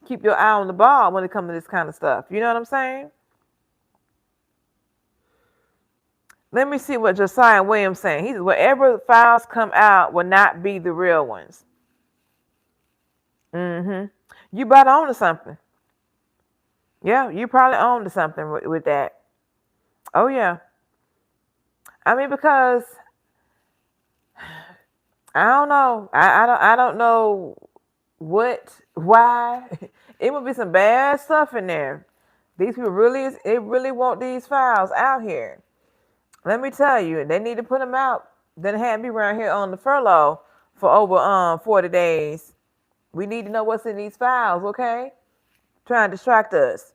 Keep your eye on the ball when it comes to this kind of stuff. You know what I'm saying? Let me see what Josiah Williams saying. He says, whatever files come out will not be the real ones. Mm-hmm. You about on to something. Yeah, you probably own to something with that. Oh yeah. I mean, because I don't know. I don't know why. It would be some bad stuff in there. These people really want these files out here. Let me tell you, they need to put them out. Then have me around here on the furlough for over 40 days. We need to know what's in these files, okay? Trying to distract us.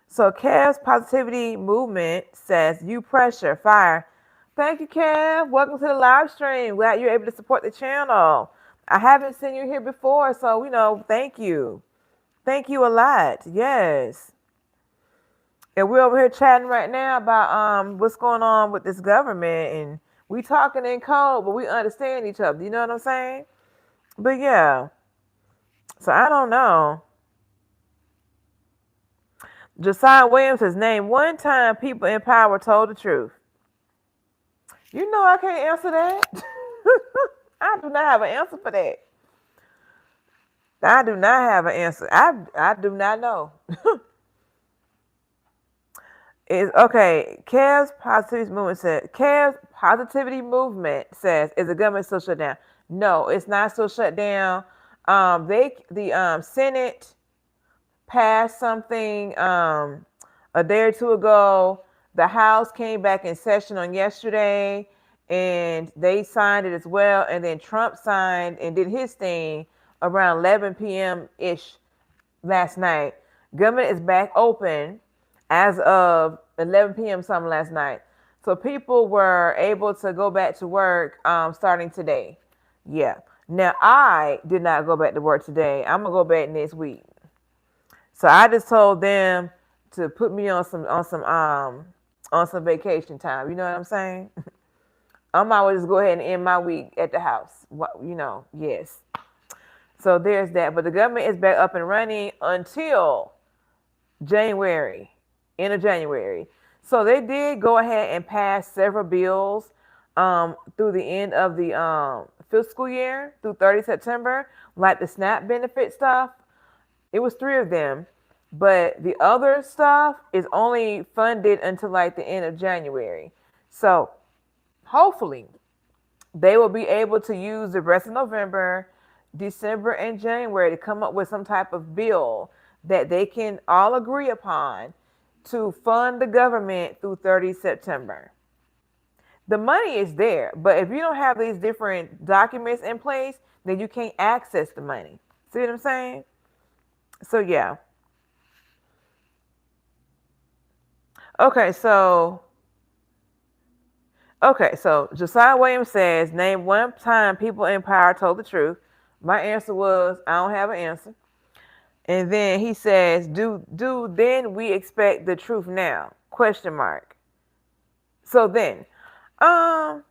So Kev's positivity movement says, you pressure, fire. Thank you, Kev. Welcome to the live stream. Glad you're able to support the channel. I haven't seen you here before, so, thank you. Thank you a lot. Yes. And we're over here chatting right now about what's going on with this government, and we talking in code, but we understand each other. You know what I'm saying? But yeah. So I don't know. Josiah Williams has named one time people in power told the truth. You know I can't answer that. I do not have an answer for that. I do not have an answer. I do not know. Okay. Kev's positivity movement says, is the government still shut down? No, it's not still shut down. The Senate passed something a day or two ago. The House came back in session on yesterday, and they signed it as well. And then Trump signed and did his thing around 11 p.m. ish last night. Government is back open as of 11 p.m. something last night. So people were able to go back to work starting today. Yeah. Now I did not go back to work today. I'm gonna go back next week. So I just told them to put me on some vacation time. You know what I'm saying? I might well just go ahead and end my week at the house. Yes. So there's that. But the government is back up and running until January, end of January. So they did go ahead and pass several bills through the end of the fiscal year, through 30 September, like the SNAP benefit stuff. It was 3 of them, but the other stuff is only funded until like the end of January. So hopefully they will be able to use the rest of November, December, and January to come up with some type of bill that they can all agree upon to fund the government through 30 September. The money is there, but if you don't have these different documents in place, then you can't access the money. See what I'm saying? So yeah. Okay, so Josiah Williams says, name one time people in power told the truth. My answer was, I don't have an answer. And then he says, do then we expect the truth now? Question mark. So then, I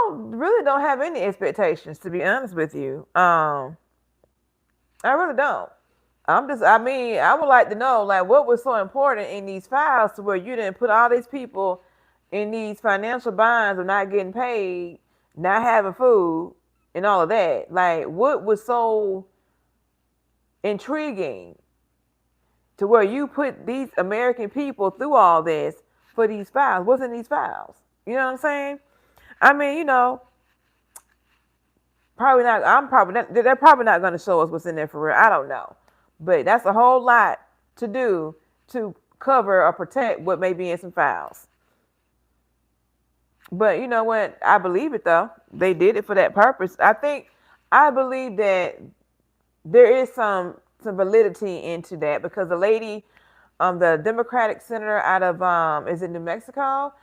really don't have any expectations, to be honest with you. I really don't. I would like to know, like, what was so important in these files to where you didn't put all these people in these financial binds of not getting paid, not having food, and all of that. Like, what was so intriguing to where you put these American people through all this for these files? What's in these files? You know what I'm saying? I mean, probably not. They're probably not going to show us what's in there for real. I don't know. But that's a whole lot to do to cover or protect what may be in some files. But you know what? I believe it, though. They did it for that purpose. I believe that there is some validity into that, because the lady, the Democratic senator out of, is it New Mexico?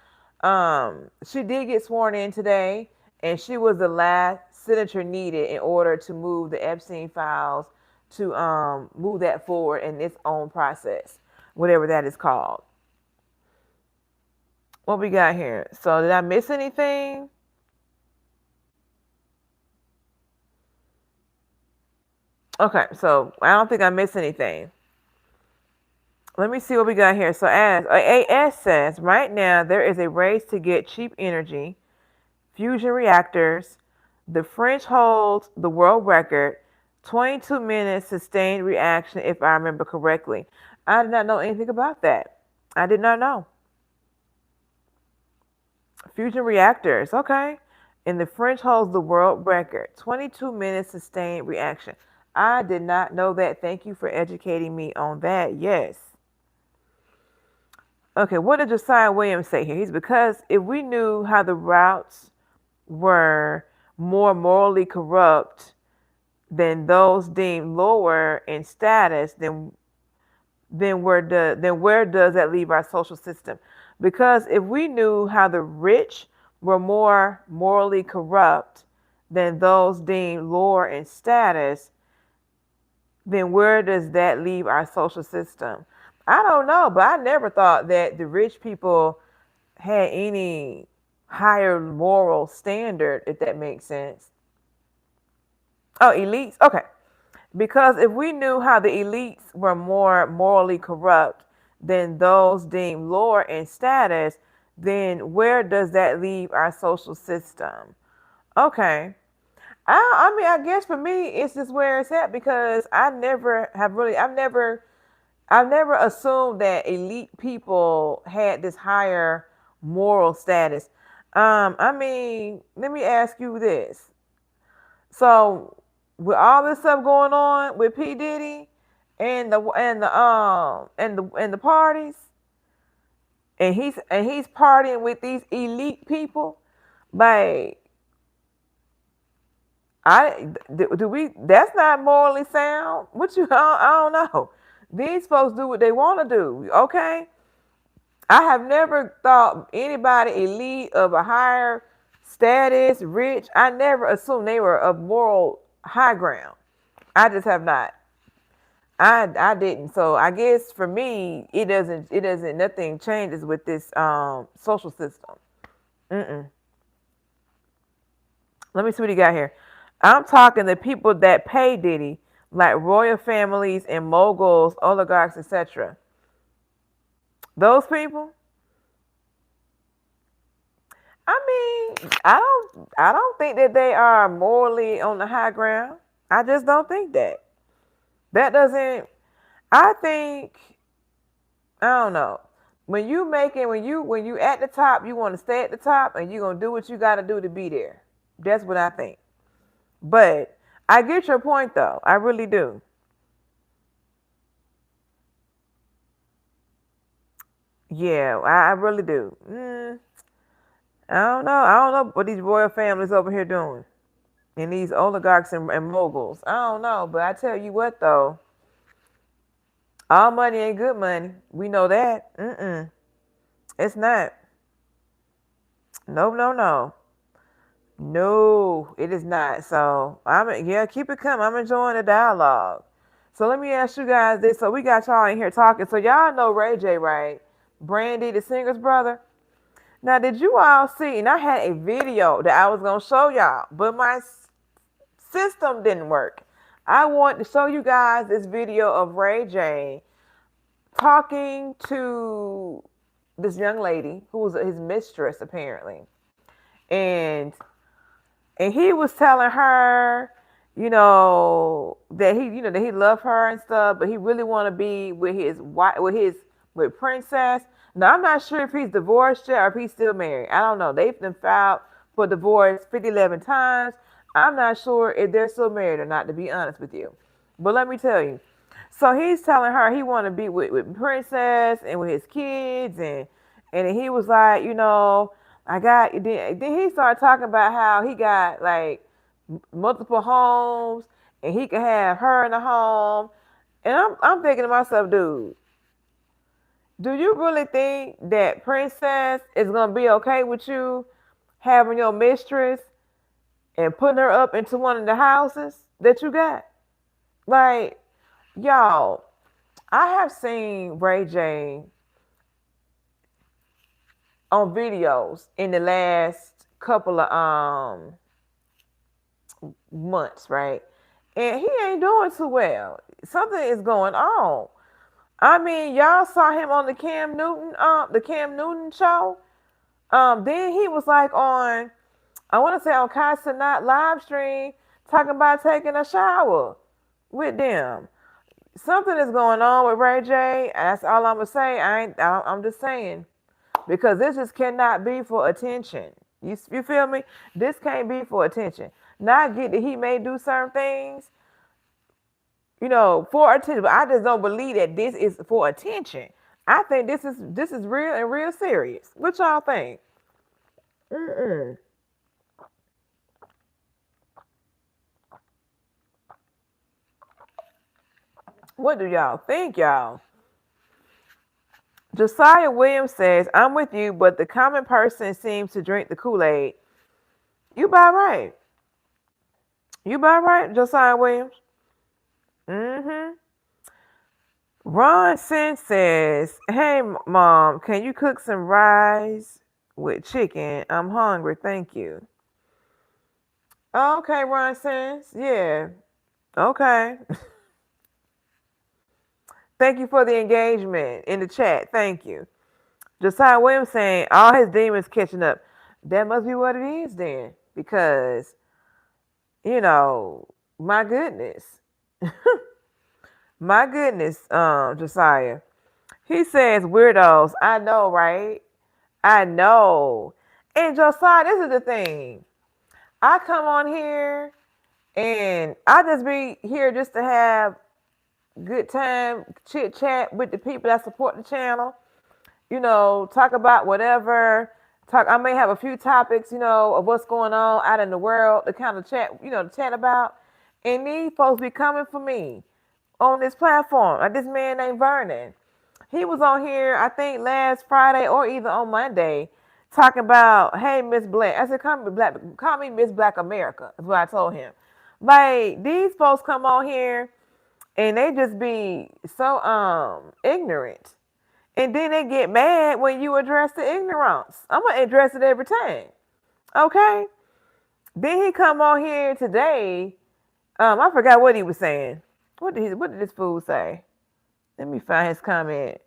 She did get sworn in today, and she was the last senator needed in order to move the Epstein files, to move that forward in its own process, whatever that is called. What we got here? So did I miss anything? Okay, so I don't think I missed anything. Let me see what we got here. So as AS says, right now there is a race to get cheap energy, fusion reactors. The French holds the world record, 22 minutes sustained reaction, if I remember correctly. I did not know anything about that. I did not know. Fusion reactors, okay. And the French holds the world record, 22 minutes sustained reaction. I did not know that. Thank you for educating me on that. Yes. Okay, what did Josiah Williams say here? He's because if we knew how the routes were more morally corrupt than those deemed lower in status, then where does that leave our social system? Because if we knew how the rich were more morally corrupt than those deemed lower in status, then where does that leave our social system? I don't know, but I never thought that the rich people had any higher moral standard, if that makes sense. Oh, elites? Okay. Because if we knew how the elites were more morally corrupt than those deemed lower in status, then where does that leave our social system? Okay. I mean, I guess for me, it's just where it's at because I've never assumed that elite people had this higher moral status. I mean, let me ask you this. So, with all this stuff going on with P Diddy and the parties, and he's partying with these elite people, like do we? That's not morally sound. What you? I don't know. These folks do what they want to do. Okay. I have never thought anybody elite of a higher status, rich. I never assumed they were of moral high ground. I just have not. I didn't. So I guess for me, it doesn't nothing changes with this social system. Mm-mm. Let me see what he got here. I'm talking the people that pay Diddy, like royal families and moguls, oligarchs, etc. Those people. I mean, I don't think that they are morally on the high ground. I just don't think that. That doesn't. I think I don't know. When you at the top, you want to stay at the top, and you're gonna do what you got to do to be there. That's what I think. But I get your point, though. I really do. Yeah, I really do. I don't know. I don't know what these royal families over here doing, and these oligarchs and moguls. I don't know, but I tell you what, though, all money ain't good money. We know that. It's not. No, no, no. No, it is not. So yeah, keep it coming. I'm enjoying the dialogue. So let me ask you guys this. So we got y'all in here talking. So y'all know Ray J, right? Brandy, the singer's brother. Now, did you all see? And I had a video that I was gonna show y'all, but my system didn't work. I want to show you guys this video of Ray J talking to this young lady who was his mistress apparently, and he was telling her, that he loved her and stuff, but he really want to be with his wife, with Princess. Now I'm not sure if he's divorced yet or if he's still married. I don't know. They've been filed for divorce 11 times. I'm not sure if they're still married or not, to be honest with you. But let me tell you. So he's telling her he want to be with Princess and with his kids, and he was like, I got. Then he started talking about how he got like multiple homes, and he could have her in a home. And I'm thinking to myself, dude, do you really think that Princess is gonna be okay with you having your mistress and putting her up into one of the houses that you got? Like, y'all, I have seen Ray J on videos in the last couple of months, right? And he ain't doing too well. Something is going on. I mean, y'all saw him on the Cam Newton show. Then he was like on, I want to say on Constant Not live stream, talking about taking a shower with them. Something is going on with Ray J. That's all I'm gonna say. I'm just saying, because this just cannot be for attention. You feel me? This can't be for attention. Now I get that he may do certain things, for attention, but I just don't believe that this is for attention. I think this is real and real serious. What y'all think? Mm-mm. What do y'all think, y'all? Josiah Williams says, I'm with you, but the common person seems to drink the Kool-Aid. You by right. You by right, Josiah Williams. Mm-hmm. Ron Sin says, hey, Mom, can you cook some rice with chicken? I'm hungry, thank you. Okay, Ron Sins. Yeah. Okay. Thank you for the engagement in the chat. Thank you. Josiah Williams saying all his demons catching up. That must be what it is then. Because, you know, my goodness. My goodness, Josiah. He says weirdos. I know, right? I know. And Josiah, this is the thing. I come on here and I just be here just to have good time, chit chat with the people that support the channel. Talk about whatever. Talk. I may have a few topics, of what's going on out in the world to kind of chat, to chat about. And these folks be coming for me on this platform. Like this man named Vernon. He was on here, I think, last Friday or either on Monday, talking about, hey, Miss Black. I said, call me Miss Black America. Is what I told him. Like these folks come on here and they just be so ignorant. And then they get mad when you address the ignorance. I'm gonna address it every time. Okay? Then he come on here today. I forgot what he was saying. What did this fool say? Let me find his comment.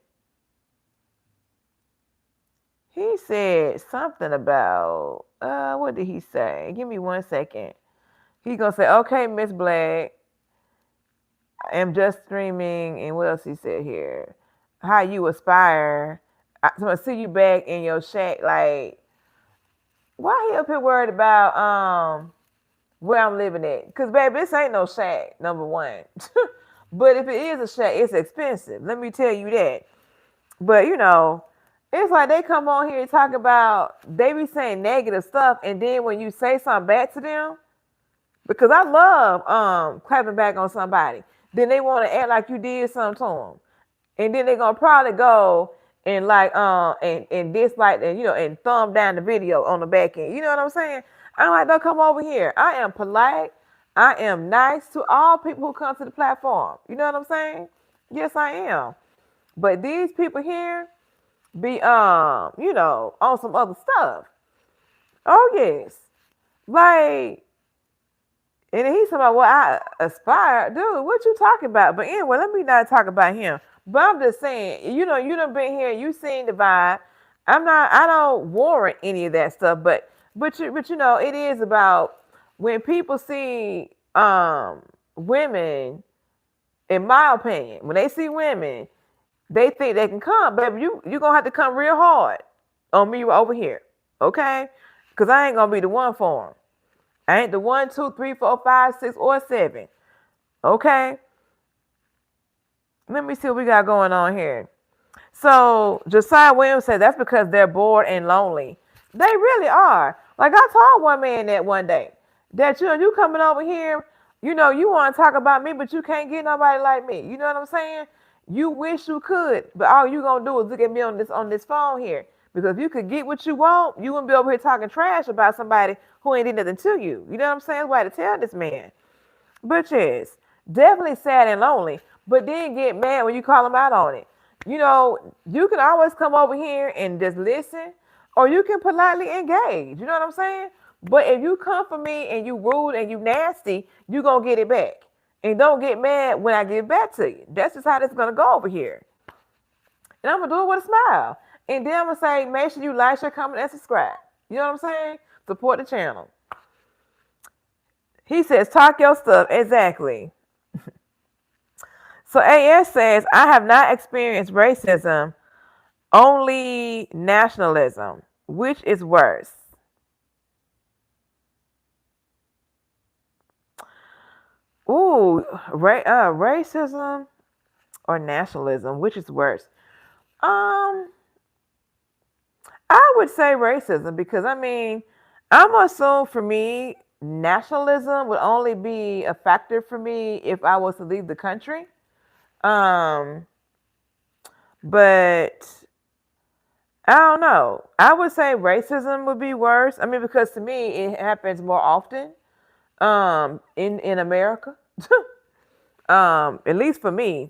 He said something about what did he say? Give me 1 second. He gonna say, okay, Miss Black, I am just streaming, and what else he said here? How you aspire. I'm gonna see you back in your shack. Like, why he up here worried about where I'm living at? Cause baby, this ain't no shack, number one. But if it is a shack, it's expensive. Let me tell you that. But it's like they come on here and talk about they be saying negative stuff, and then when you say something back to them, because I love clapping back on somebody, then they want to act like you did something to them. And then they're gonna probably go and like and dislike and and thumb down the video on the back end. You know what I'm saying? I'm like, don't come over here. I am polite. I am nice to all people who come to the platform. You know what I'm saying? Yes, I am. But these people here be on some other stuff. Oh yes. Like, and then he's talking about what I aspire. Dude, what you talking about? But anyway, let me not talk about him. But I'm just saying, you done been here, you seen the vibe. I don't warrant any of that stuff, but it is about when people see women, in my opinion, when they see women, they think they can come, baby. You gonna have to come real hard on me over here, okay? Because I ain't gonna be the one for them. I ain't the 1, 2, 3, 4, 5, 6, or 7. Okay? Let me see what we got going on here. So Josiah Williams said that's because they're bored and lonely. They really are. Like I told one man that one day that you coming over here, you want to talk about me, but you can't get nobody like me. You know what I'm saying? You wish you could, but all you gonna do is look at me on this phone here. Because if you could get what you want, you wouldn't be over here talking trash about somebody who ain't did nothing to you. You know what I'm saying? That's why to tell this man. But yes, definitely sad and lonely. But then get mad when you call them out on it. You can always come over here and just listen, or you can politely engage. You know what I'm saying? But if you come for me and you rude and you nasty, you gonna get it back. And don't get mad when I get it back to you. That's just how this is gonna go over here. And I'm gonna do it with a smile. And then I'm gonna say, make sure you like, share, comment, and subscribe. You know what I'm saying? Support the channel. He says, talk your stuff. Exactly. So AS says, I have not experienced racism, only nationalism. Which is worse? Ooh, racism or nationalism? Which is worse? Um, I would say racism because I mean, I'm assuming for me, nationalism would only be a factor for me if I was to leave the country. Um, but I don't know. I would say racism would be worse. I mean, because to me, it happens more often in America. At least for me.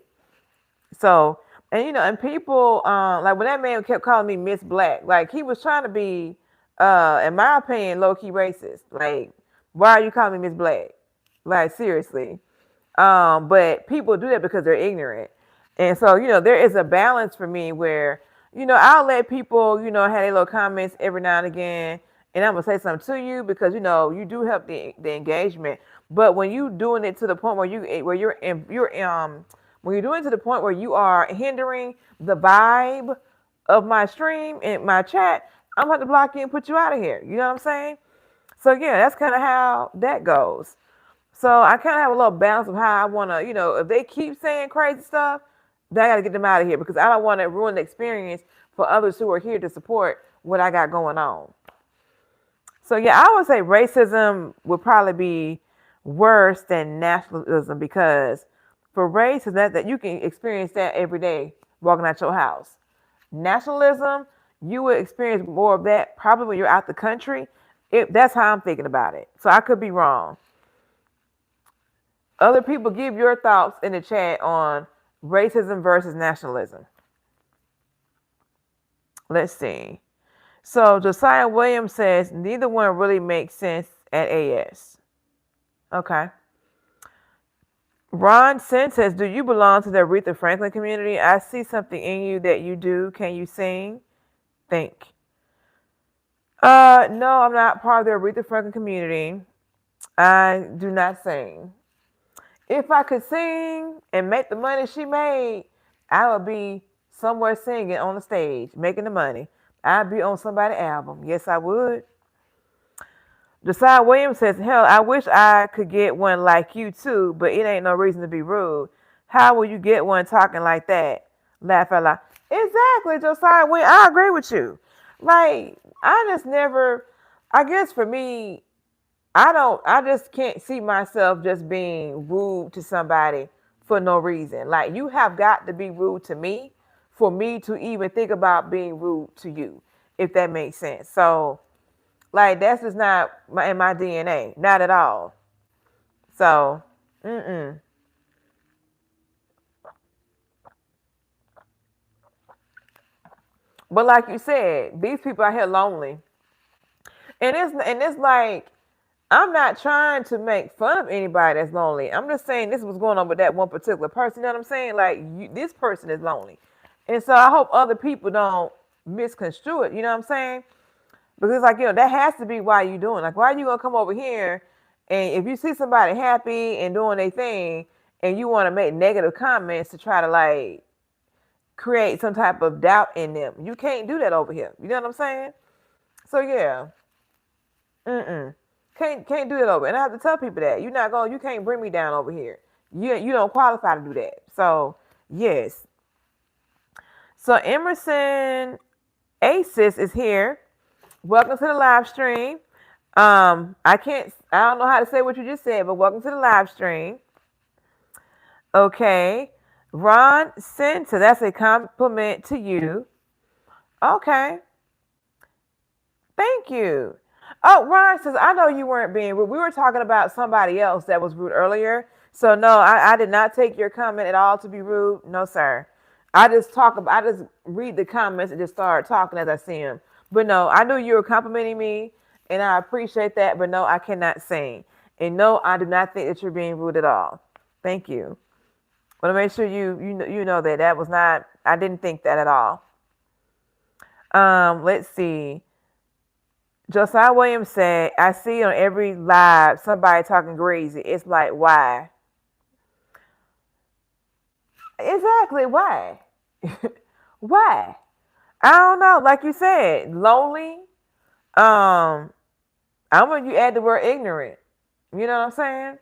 So, and and people like when that man kept calling me Miss Black, like he was trying to be in my opinion low key racist. Like, why are you calling me Miss Black? Like, seriously. But people do that because they're ignorant. And so, there is a balance for me where, I'll let people, have their little comments every now and again. And I'm gonna say something to you because you do help the engagement. But when you doing it to the point where you're doing it to the point where you are hindering the vibe of my stream and my chat, I'm gonna have to block you and put you out of here. You know what I'm saying? So yeah, that's kind of how that goes. So I kind of have a little balance of how I want to, if they keep saying crazy stuff, then I got to get them out of here because I don't want to ruin the experience for others who are here to support what I got going on. So yeah, I would say racism would probably be worse than nationalism because for racism, that you can experience that every day walking out your house. Nationalism, you would experience more of that probably when you're out the country. That's how I'm thinking about it. So I could be wrong. Other people, give your thoughts in the chat on racism versus nationalism. Let's see. So Josiah Williams says neither one really makes sense at AS. Okay. Ron Sen says, do you belong to the Aretha Franklin community? I see something in you that you do. Can you sing? Think. No, I'm not part of the Aretha Franklin community. I do not sing. If I could sing and make the money she made, I would be somewhere singing on the stage, making the money. I'd be on somebody's album. Yes, I would. Josiah Williams says, hell, I wish I could get one like you too, but it ain't no reason to be rude. How will you get one talking like that? Laugh out loud. Exactly, Josiah Williams. I agree with you. Like, I just never, I guess for me, I just can't see myself just being rude to somebody for no reason. Like, you have got to be rude to me for me to even think about being rude to you, if that makes sense. So, like, that's just not in my DNA, not at all. So, mm-mm. But like you said, these people out here lonely, and it's like I'm not trying to make fun of anybody that's lonely. I'm just saying this was going on with that one particular person. You know what I'm saying? Like, this person is lonely, and so I hope other people don't misconstrue it. You know what I'm saying? Because like that has to be why you doing. Like, why are you gonna come over here and if you see somebody happy and doing their thing, and you want to make negative comments to try to like create some type of doubt in them, you can't do that over here. You know what I'm saying? So yeah. Mm-mm. Can't do that over. And I have to tell people that you can't bring me down over here. You don't qualify to do that. So yes. So Emerson Asis is here. Welcome to the live stream. I don't know how to say what you just said, but welcome to the live stream. Okay. Ron Center, that's a compliment to you. Okay. Thank you. Oh, Ron says, I know you weren't being rude. We were talking about somebody else that was rude earlier. So no, I did not take your comment at all to be rude. No, sir. I just read the comments and just start talking as I see them. But no, I knew you were complimenting me and I appreciate that. But no, I cannot sing. And no, I do not think that you're being rude at all. Thank you. I want to make sure you know that was not, I didn't think that at all. Let's see. Josiah Williams said, I see on every live somebody talking crazy. It's like, why? Exactly, why? Why? I don't know. Like you said, lonely. I'm when you add the word ignorant. You know what I'm saying?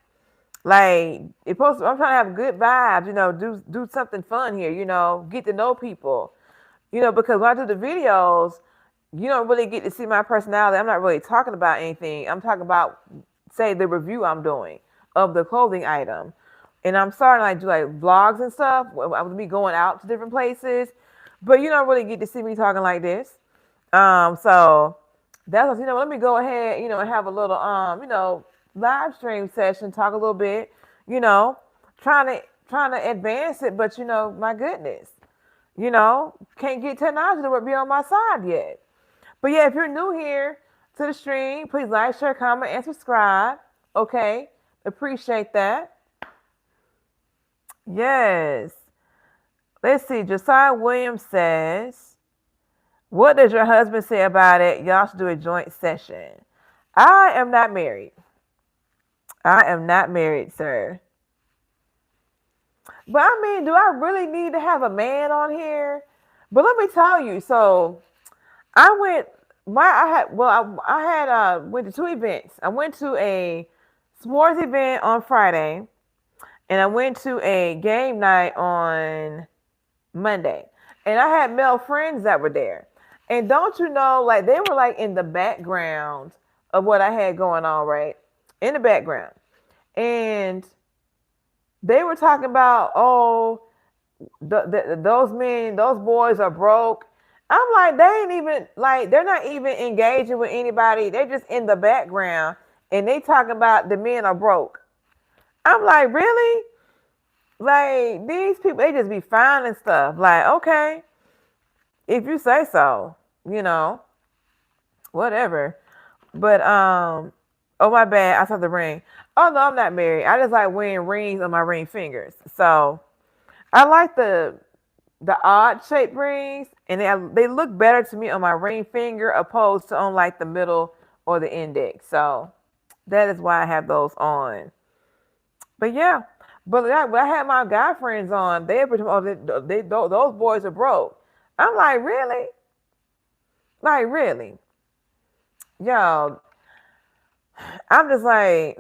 Like, I'm trying to have good vibes, do something fun here, get to know people. Because when I do the videos, you don't really get to see my personality. I'm not really talking about anything. I'm talking about, say, the review I'm doing of the clothing item. And I'm starting to like do like vlogs and stuff. I would be going out to different places, but you don't really get to see me talking like this. So that's what, let me go ahead, and have a little live stream session, talk a little bit, you know, trying to advance it, but my goodness, can't get technology to be on my side yet. But yeah, if you're new here to the stream, please like, share, comment, and subscribe. Okay. Appreciate that. Yes. Let's see. Josiah Williams says, what does your husband say about it? Y'all should do a joint session. I am not married. I am not married, sir. But I mean, do I really need to have a man on here? But let me tell you. So I went. I had went to two events. I went to a sports event on Friday, and I went to a game night on Monday. And I had male friends that were there. And don't you know, like they were like in the background of what I had going on, right? In the background. And they were talking about, oh, those men, those boys are broke. I'm like, they ain't even like they're not even engaging with anybody. They're just in the background and they talking about the men are broke. I'm like, really? Like these people, they just be finding stuff. Like, okay, if you say so, whatever. But oh my bad, I saw the ring. Oh no, I'm not married. I just like wearing rings on my ring fingers. So I like the odd shaped rings, and they look better to me on my ring finger opposed to on like the middle or the index. So that is why I have those on. But yeah, but when I had my guy friends on, those boys are broke. I'm like, really? Like, really? Yo, I'm just like,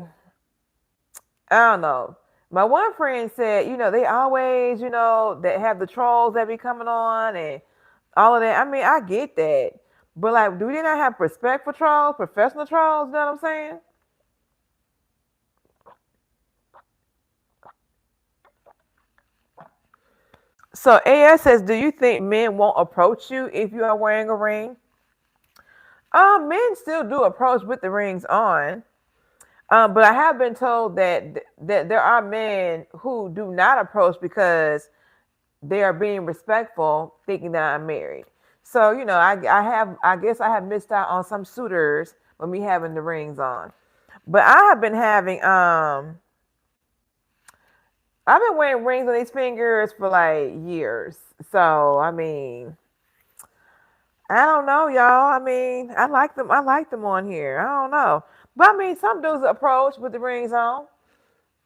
I don't know. My one friend said, they always, that have the trolls that be coming on and all of that. I mean, I get that. But like, do they not have respect for trolls, professional trolls? You know what I'm saying? So AS says, do you think men won't approach you if you are wearing a ring? Men still do approach with the rings on. But I have been told that there are men who do not approach because they are being respectful, thinking that I'm married. So I guess I have missed out on some suitors with me having the rings on. But I have been having I've been wearing rings on these fingers for like years. So I mean, I don't know, y'all. I mean, I like them. I like them on here. I don't know. But I mean, some dudes approach with the rings on.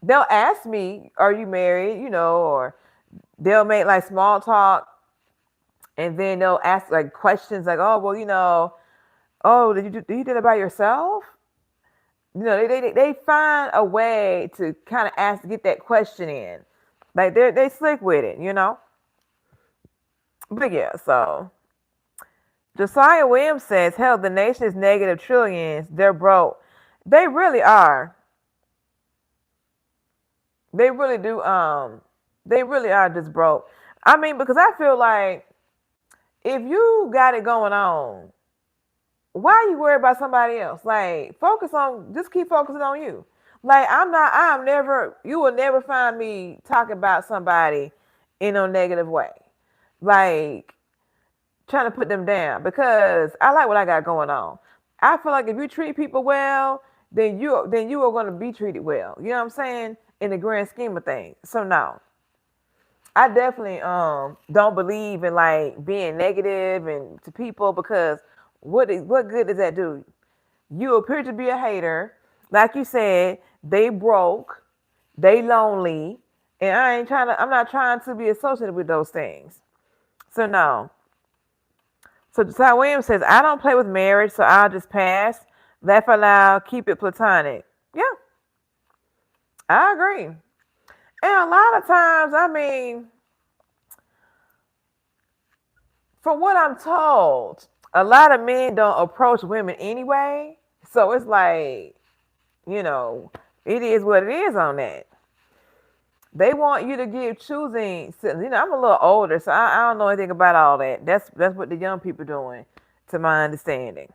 They'll ask me, "Are you married?" Or they'll make like small talk, and then they'll ask like questions like, "Oh, well, oh, did you do that by yourself?" They find a way to kind of ask get that question in, like they slick with it. But yeah, so Josiah Williams says, "Hell, the nation is negative trillions. They're broke. They really are. They really do. They really are just broke. I mean, because I feel like if you got it going on, why are you worried about somebody else? Like, just keep focusing on you. Like, you will never find me talking about somebody in a negative way. Like, trying to put them down because I like what I got going on. I feel like if you treat people well, then you are going to be treated well. You know what I'm saying? In the grand scheme of things. So no, I definitely don't believe in like being negative and to people because what good does that do? You appear to be a hater, like you said. They broke, they lonely, and I'm not trying to be associated with those things. So no. So Josiah Williams says, I don't play with marriage, so I'll just pass, laugh aloud, keep it platonic. Yeah, I agree. And a lot of times, I mean, from what I'm told, a lot of men don't approach women anyway. So it's like, you know, it is what it is on that. They want you to give choosing. I'm a little older, so I don't know anything about all that. That's what the young people doing, to my understanding.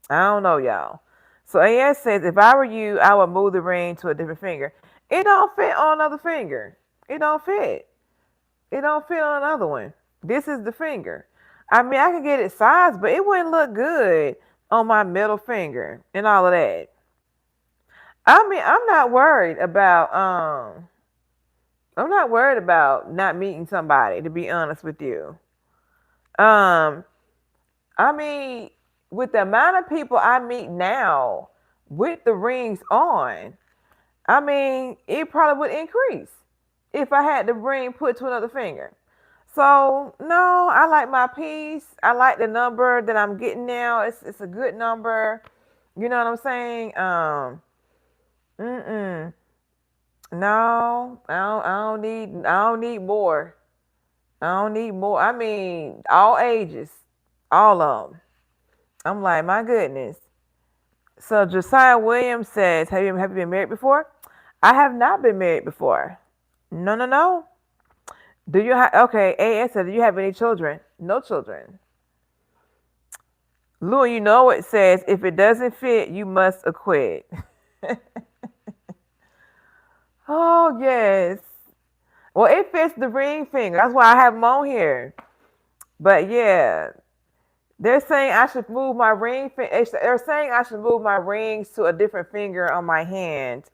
I don't know, y'all. So AS says, if I were you, I would move the ring to a different finger. It don't fit on another finger. It don't fit. It don't fit on another one. This is the finger. I mean, I can get it sized, but it wouldn't look good on my middle finger and all of that. I mean, I'm not worried about not meeting somebody, to be honest with you. Um, I mean, with the amount of people I meet now with the rings on, I mean, it probably would increase if I had the ring put to another finger. So no, I like my piece. I like the number that I'm getting now. It's a good number. You know what I'm saying? Mm-mm. No, I don't need more. I don't need more. I mean, all ages, all of them. I'm like, my goodness. So Josiah Williams says, have you been married before? I have not been married before. No, no, no. Do you have okay? AS said, do you have any children? No children. Lou, you know it says if it doesn't fit, you must acquit. Oh yes. Well, it fits the ring finger. That's why I have them on here. But yeah, they're saying I should move my ring. They're saying I should move my rings to a different finger on my hand.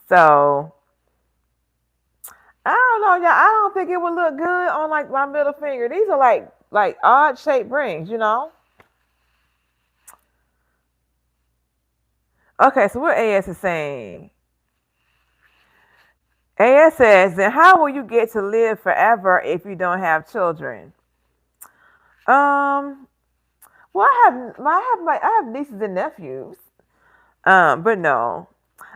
So I don't know, y'all. I don't think it would look good on like my middle finger. These are like odd shaped rings, you know. Okay, so what AS is saying? AS says, then how will you get to live forever if you don't have children? Um, well, I have nieces and nephews. But no,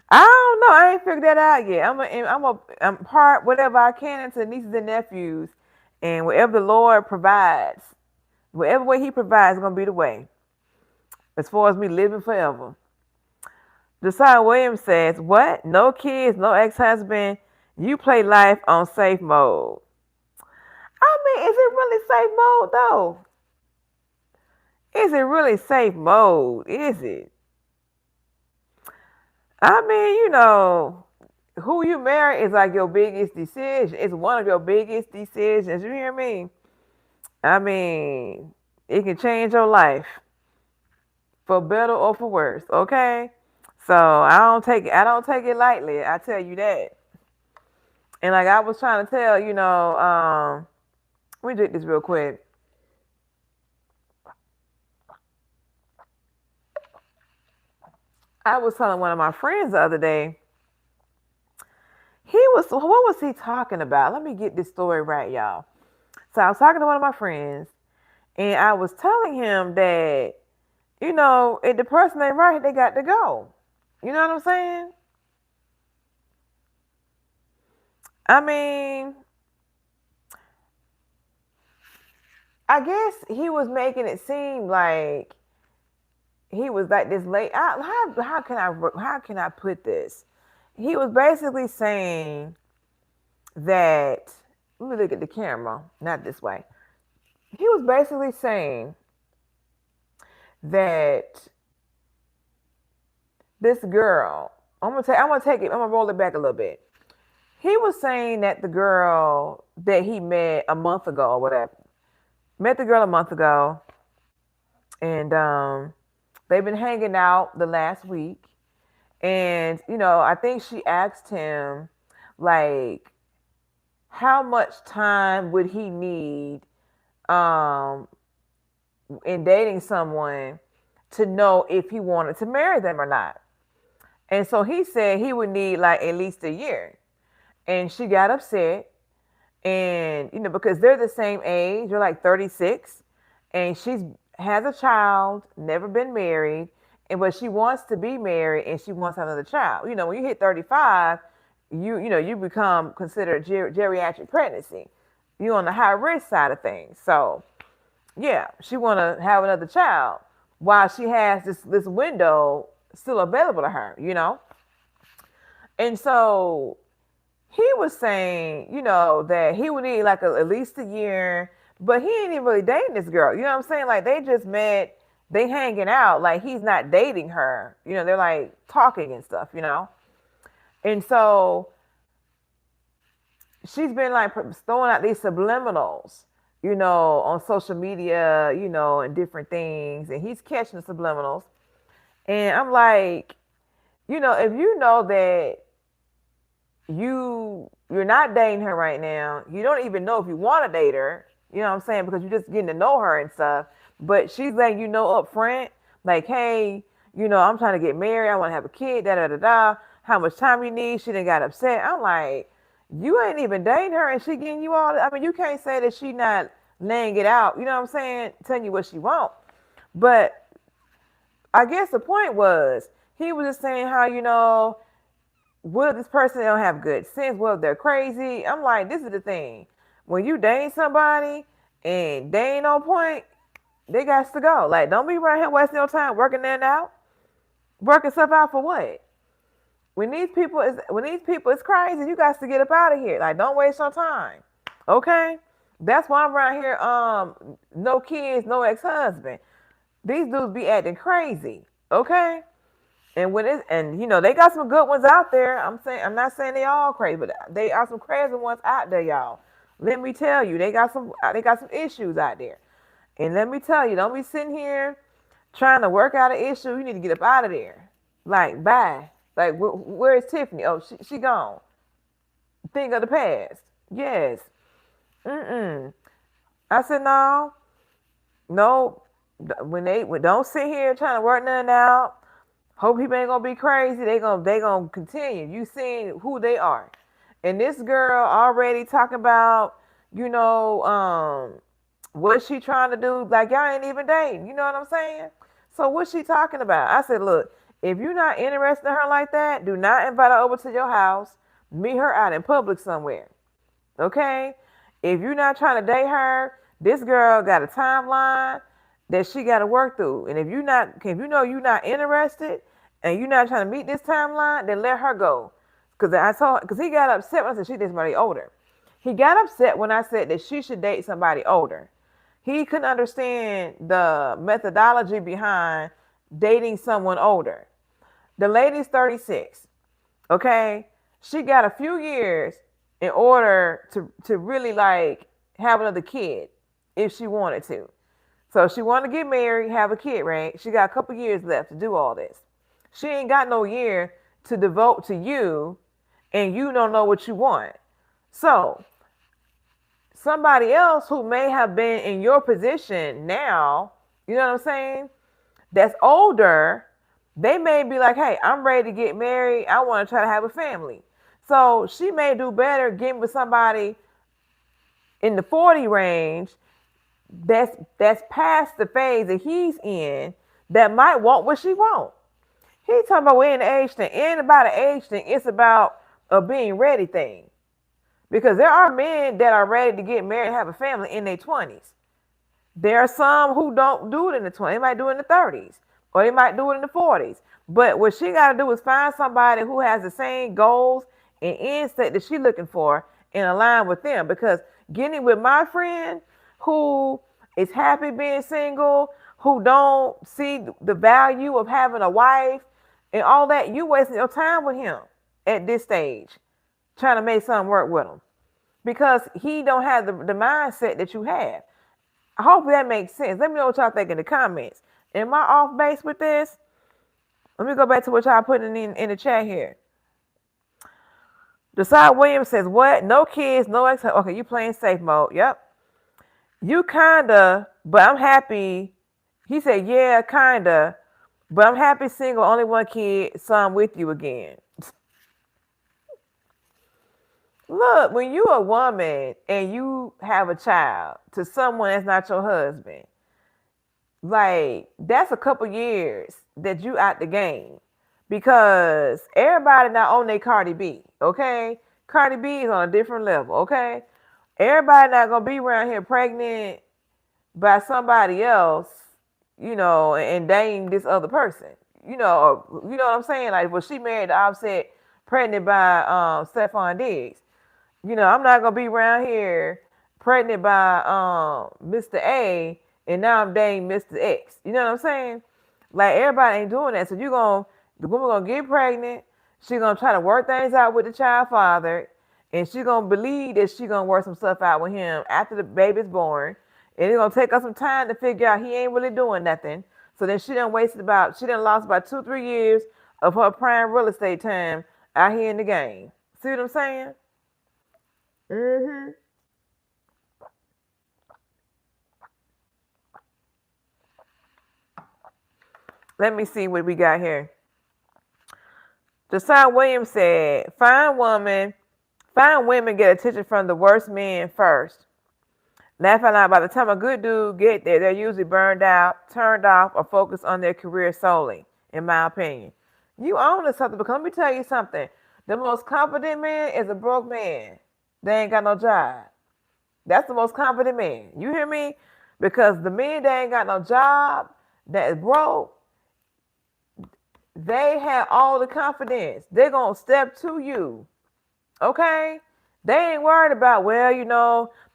I don't know. I ain't figured that out yet. I'm part whatever I can into nieces and nephews, and whatever the Lord provides, whatever way He provides, is gonna be the way. As far as me living forever. Josiah Williams says, "What? No kids, no ex-husband. You play life on safe mode." I mean, is it really safe mode though? Is it really safe mode? Is it? I mean, who you marry is like your biggest decision. It's one of your biggest decisions. You hear me? I mean, it can change your life for better or for worse. Okay, so I don't take it lightly. I tell you that. And like I was trying to tell, let me drink this real quick. I was telling one of my friends the other day. What was he talking about? Let me get this story right, y'all. So I was talking to one of my friends, and I was telling him that, if the person ain't right, they got to go. You know what I'm saying? I mean, I guess he was making it seem like he was like this late. How can I put this? He was basically saying that. Let me look at the camera, not this way. He was basically saying that this girl. I'm gonna roll it back a little bit. He was saying that the girl that he met a month ago or whatever, met the girl a month ago, and they've been hanging out the last week. And, I think she asked him, like, how much time would he need um, in dating someone to know if he wanted to marry them or not. And so he said he would need like at least a year. And she got upset. And, because they're the same age, they're like 36. And she's has a child, never been married, but she wants to be married and she wants another child. When you hit 35, you become considered geriatric pregnancy. You're on the high risk side of things. So Yeah, she want to have another child while she has this window still available to her, And so he was saying, that he would need like at least a year, but he ain't even really dating this girl. You know what I'm saying? Like they just met, they hanging out. Like he's not dating her. They're like talking and stuff. And so she's been like throwing out these subliminals, on social media, and different things. And he's catching the subliminals. And I'm like, if you know that you're not dating her right now, you don't even know if you want to date her, you know what I'm saying? Because you're just getting to know her and stuff. But she's letting you know up front, like, hey, I'm trying to get married, I want to have a kid, da da da da. How much time you need? She done got upset. I'm like, you ain't even dating her and she getting you all. I mean, you can't say that she not laying it out, you know what I'm saying? Telling you what she want. But I guess the point was, he was just saying how, what if this person don't have good sense? What if they're crazy? I'm like, this is the thing. When you date somebody and they ain't on point, they got to go. Like, don't be around here wasting your time working that out. Working stuff out for what? When these people is crazy, you got to get up out of here. Like, don't waste your time. Okay? That's why I'm around here, no kids, no ex-husband. These dudes be acting crazy. Okay? And they got some good ones out there. I'm not saying they all crazy, but they are some crazy ones out there, y'all. Let me tell you, they got some issues out there. And let me tell you, don't be sitting here trying to work out an issue. You need to get up out of there. Like, bye. Like, where is Tiffany? Oh, she gone. Think of the past. Yes. I said no. Don't sit here trying to work nothing out. Hope people ain't gonna be crazy. They gonna continue. You seeing who they are, and this girl already talking about, what she trying to do. Like y'all ain't even dating. You know what I'm saying? So what's she talking about? I said, look, if you're not interested in her like that, do not invite her over to your house. Meet her out in public somewhere. Okay? If you're not trying to date her, this girl got a timeline that she got to work through. And if you know you're not interested and you're not trying to meet this timeline, then let her go. Because he got upset when I said she dates somebody older. He got upset when I said that she should date somebody older. He couldn't understand the methodology behind dating someone older. The lady's 36. Okay? She got a few years in order to really like have another kid if she wanted to. So if she wanted to get married, have a kid, right? She got a couple years left to do all this. She ain't got no year to devote to you, and you don't know what you want. So somebody else who may have been in your position now, you know what I'm saying, that's older, they may be like, hey, I'm ready to get married. I want to try to have a family. So she may do better getting with somebody in the 40 range that's past the phase that he's in that might want what she wants. He's talking about we're in the age thing. It ain't about an age thing. It's about a being ready thing. Because there are men that are ready to get married and have a family in their 20s. There are some who don't do it in the 20s. They might do it in the 30s. Or they might do it in the 40s. But what she got to do is find somebody who has the same goals and insight that she's looking for and align with them. Because getting with my friend who is happy being single, who don't see the value of having a wife and all that, you wasting your time with him at this stage, trying to make something work with him. Because he don't have the mindset that you have. I hope that makes sense. Let me know what y'all think in the comments. Am I off base with this? Let me go back to what y'all putting in the chat here. Desai Williams says, what? No kids, no ex. Okay, you playing safe mode. Yep. You kinda, but I'm happy. He said, yeah, kinda, but I'm happy single, only one kid, so I'm with you again. Look, when you a woman and you have a child to someone that's not your husband, like that's a couple years that you out the game. Because everybody not on their Cardi B, okay? Cardi B is on a different level, okay? Everybody not gonna be around here pregnant, by somebody else, and dating this other person, you know what I'm saying? Like, well, she married the Offset, pregnant by Stephon Diggs. I'm not gonna be around here pregnant by Mr. A, and now I'm dating Mr. X. You know what I'm saying? Like, everybody ain't doing that. So the woman gonna get pregnant. She gonna try to work things out with the child father, and she gonna believe that she gonna work some stuff out with him after the baby's born. And it's gonna take her some time to figure out he ain't really doing nothing. So then she done lost about 2-3 years of her prime real estate time out here in the game. See what I'm saying? hmm Let me see what we got here. Josiah Williams said, find women get attention from the worst men first. Laugh out loud. By the time a good dude get there, they're usually burned out, turned off, or focused on their career solely, in my opinion. You own to something, but let me tell you something. The most confident man is a broke man. They ain't got no job. That's the most confident man. You hear me? Because the men that ain't got no job, that is broke, they have all the confidence. They're going to step to you. Okay? They ain't worried about,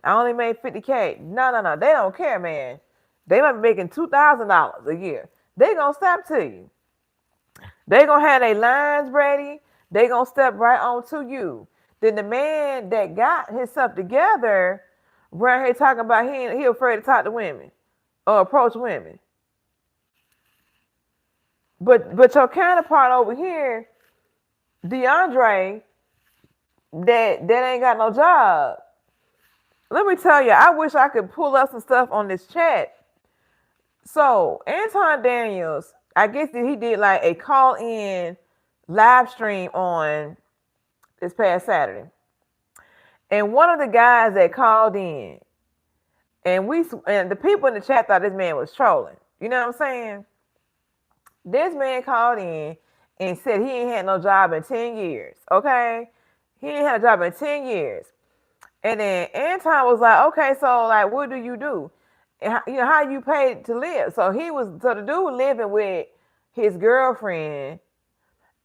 I only made 50K. No. They don't care, man. They might be making $2,000 a year. They going to step to you. They going to have their lines ready. They going to step right on to you. Then the man that got himself together, right here talking about he afraid to talk to women or approach women. But your counterpart over here, DeAndre, that ain't got no job. Let me tell you, I wish I could pull up some stuff on this chat. So Anton Daniels, I guess that he did like a call-in live stream on this past Saturday. And one of the guys that called in, and the people in the chat thought this man was trolling. You know what I'm saying? This man called in and said he ain't had no job in 10 years. Okay? He ain't had a job in 10 years. And then Anton was like, okay, so like, what do you do? And how you paid to live? So the dude was living with his girlfriend,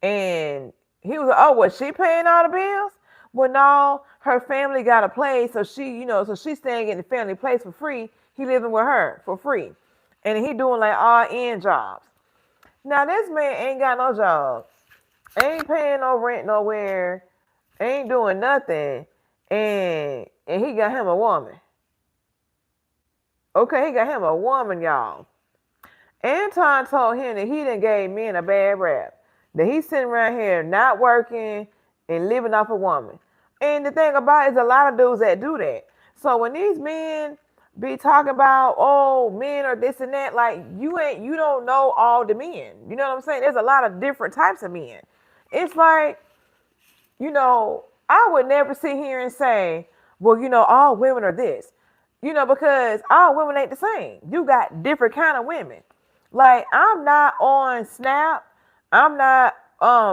and he was like, oh, was she paying all the bills? Well, no, her family got a place, so she's staying in the family place for free. He living with her for free. And he doing like RN jobs. Now this man ain't got no job. Ain't paying no rent nowhere. Ain't doing nothing. And he got him a woman. Okay, he got him a woman, y'all. Anton told him that he done gave men a bad rap. That he's sitting around here not working and living off a woman. And the thing about it is a lot of dudes that do that. So when these men be talking about, oh, men are this and that, like you don't know all the men. You know what I'm saying? There's a lot of different types of men. It's like, I would never sit here and say, well, all women are this. Because all women ain't the same. You got different kind of women. Like, I'm not on Snap. I'm not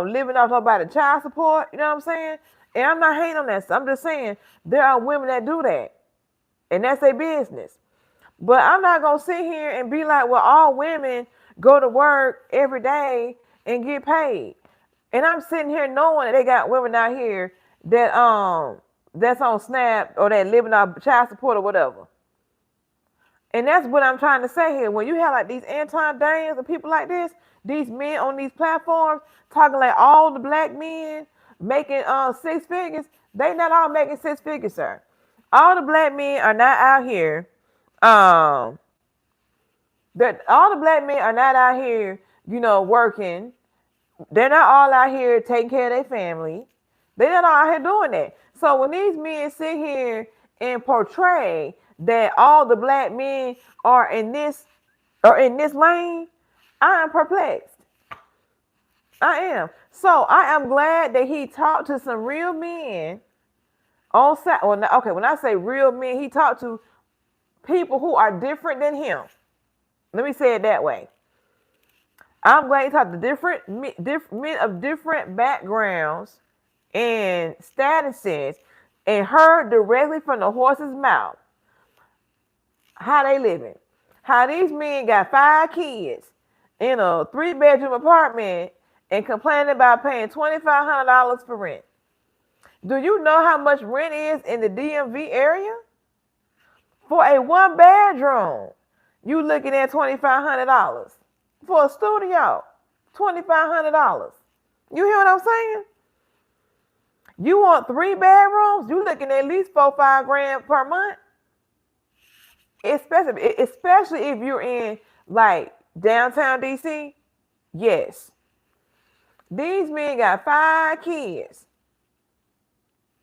living off nobody's child support. You know what I'm saying? And I'm not hating on that stuff. I'm just saying there are women that do that. And that's their business. But I'm not going to sit here and be like, well, all women go to work every day and get paid. And I'm sitting here knowing that they got women out here that that's on Snap or that living off child support or whatever. And that's what I'm trying to say here. When you have like these Anton Daniels and people like this, these men on these platforms talking like all the black men making 6 figures, they not all making 6 figures, sir. All the black men are not out here. All the black men are not out here, working. They're not all out here taking care of their family. They're not all out here doing that. So when these men sit here and portray that all the black men are in this lane, I am perplexed. I am. So I am glad that he talked to some real men on Saturday. Well, okay, when I say real men, he talked to people who are different than him. Let me say it that way. I'm glad he talked to different men of different backgrounds and statuses and heard directly from the horse's mouth how they living. How these men got 5 kids in a 3-bedroom apartment and complaining about paying $2,500 for rent. Do you know how much rent is in the DMV area? For a 1-bedroom, you looking at $2,500. For a studio, $2,500. You hear what I'm saying? You want 3 bedrooms, you looking at least 4-5 grand per month. Especially if you're in like downtown DC. Yes. These men got 5 kids.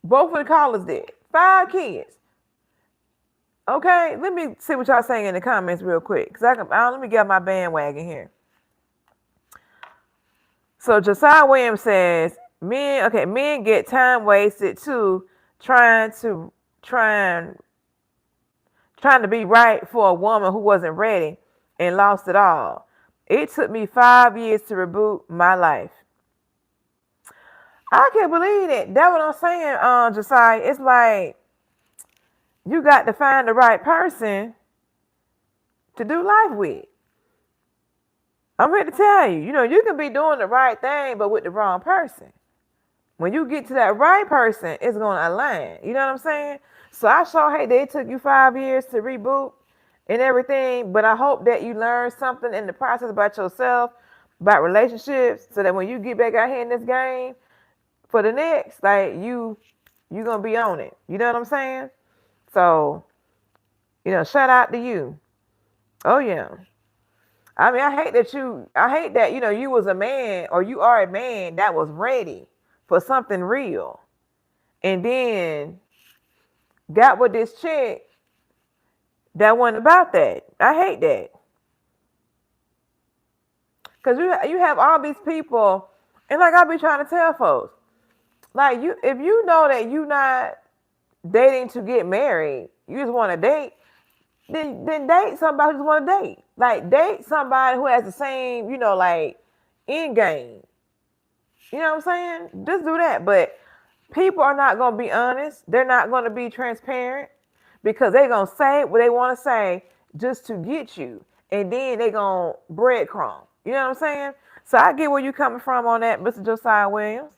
Both of the callers did. 5 kids. Okay, let me see what y'all saying in the comments real quick. Let me get my bandwagon here. So Josiah Williams says, men get time wasted too, trying to be right for a woman who wasn't ready and lost it all. It took me 5 years to reboot my life. I can't believe it. That's what I'm saying, Josiah. It's like you got to find the right person to do life with. I'm here to tell you, you can be doing the right thing, but with the wrong person. When you get to that right person, it's going to align. You know what I'm saying? So I sure hate that it took you 5 years to reboot and everything, but I hope that you learn something in the process about yourself, about relationships, so that when you get back out here in this game for the next, like you're going to be on it. You know what I'm saying? So, shout out to you. Oh, yeah. I mean, I hate that you was a man, or you are a man that was ready for something real, and then got with this chick that wasn't about that. I hate that. Because you have all these people, and like I be trying to tell folks, like if you know that you're not dating to get married, you just want to date, then date somebody who just want to date. Like date somebody who has the same, like end game. You know what I'm saying? Just do that. But people are not going to be honest. They're not going to be transparent because they're going to say what they want to say just to get you. And then they're going to breadcrumb. You know what I'm saying? So I get where you're coming from on that, Mr. Josiah Williams.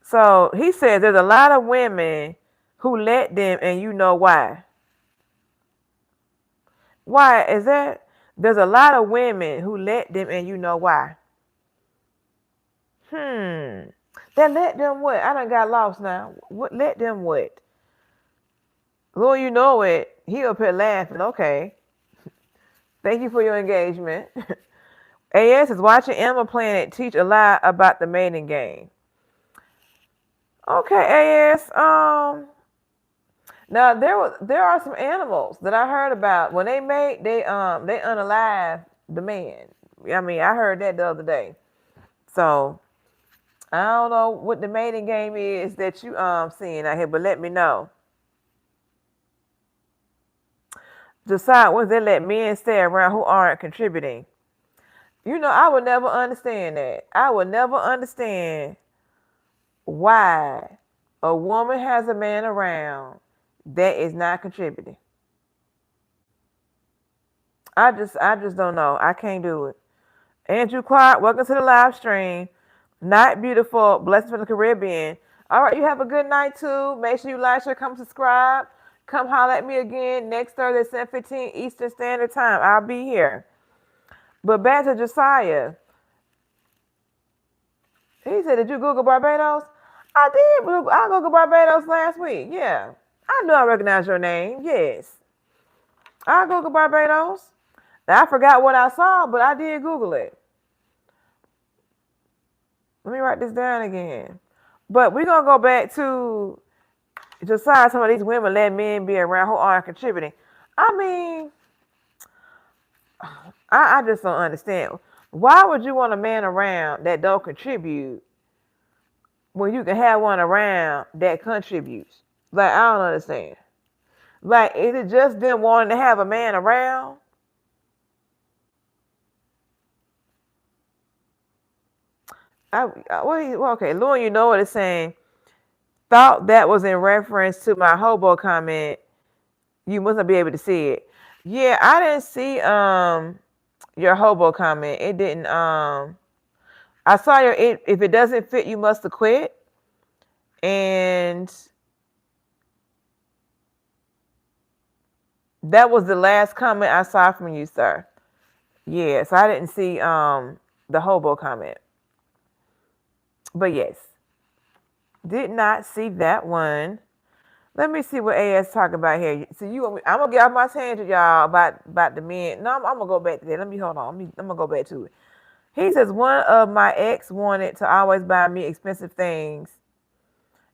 So he says there's a lot of women who let them, and you know why. Why is that? There's a lot of women who let them, and you know why. That let them what? I done got lost now. What let them what? Lord, you know it. He up here laughing. Okay. Thank you for your engagement. AS is watching Animal Planet teach a lot about the mating game. Okay, AS. Now there are some animals that I heard about. When they mate, they unalive the man. I mean, I heard that the other day. So I don't know what the mating game is that you seeing out here, but let me know. Decide when they let men stay around who aren't contributing. I would never understand that. I would never understand why a woman has a man around that is not contributing. I just don't know. I can't do it. Andrew Clark, welcome to the live stream. Night beautiful, blessings from the Caribbean. All right, you have a good night too. Make sure you like, share, come subscribe. Come holler at me again next Thursday at 7:15 Eastern Standard Time. I'll be here. But back to Josiah. He said, did you Google Barbados? I did. I Googled Barbados last week. Yeah. I knew I recognized your name. Yes. I Googled Barbados. Now, I forgot what I saw, but I did Google it. Let me write this down again. But we're going to go back to Josiah. Some of these women let men be around who aren't contributing. I mean, I just don't understand. Why would you want a man around that don't contribute when you can have one around that contributes? Like, I don't understand. Like, is it just them wanting to have a man around? Okay, Lord, you know what it's saying. Thought that was in reference to my hobo comment. You must not be able to see it. Yeah, I didn't see your hobo comment. It didn't I saw your if it doesn't fit, you must have quit. And that was the last comment I saw from you, sir. Yes, I didn't see the hobo comment. But yes, did not see that one. Let me see what AS talk about here. So I'm gonna get off my tangent, y'all, about the men. No, I'm gonna go back to that. Let me hold on. I'm gonna go back to it. He says one of my ex wanted to always buy me expensive things.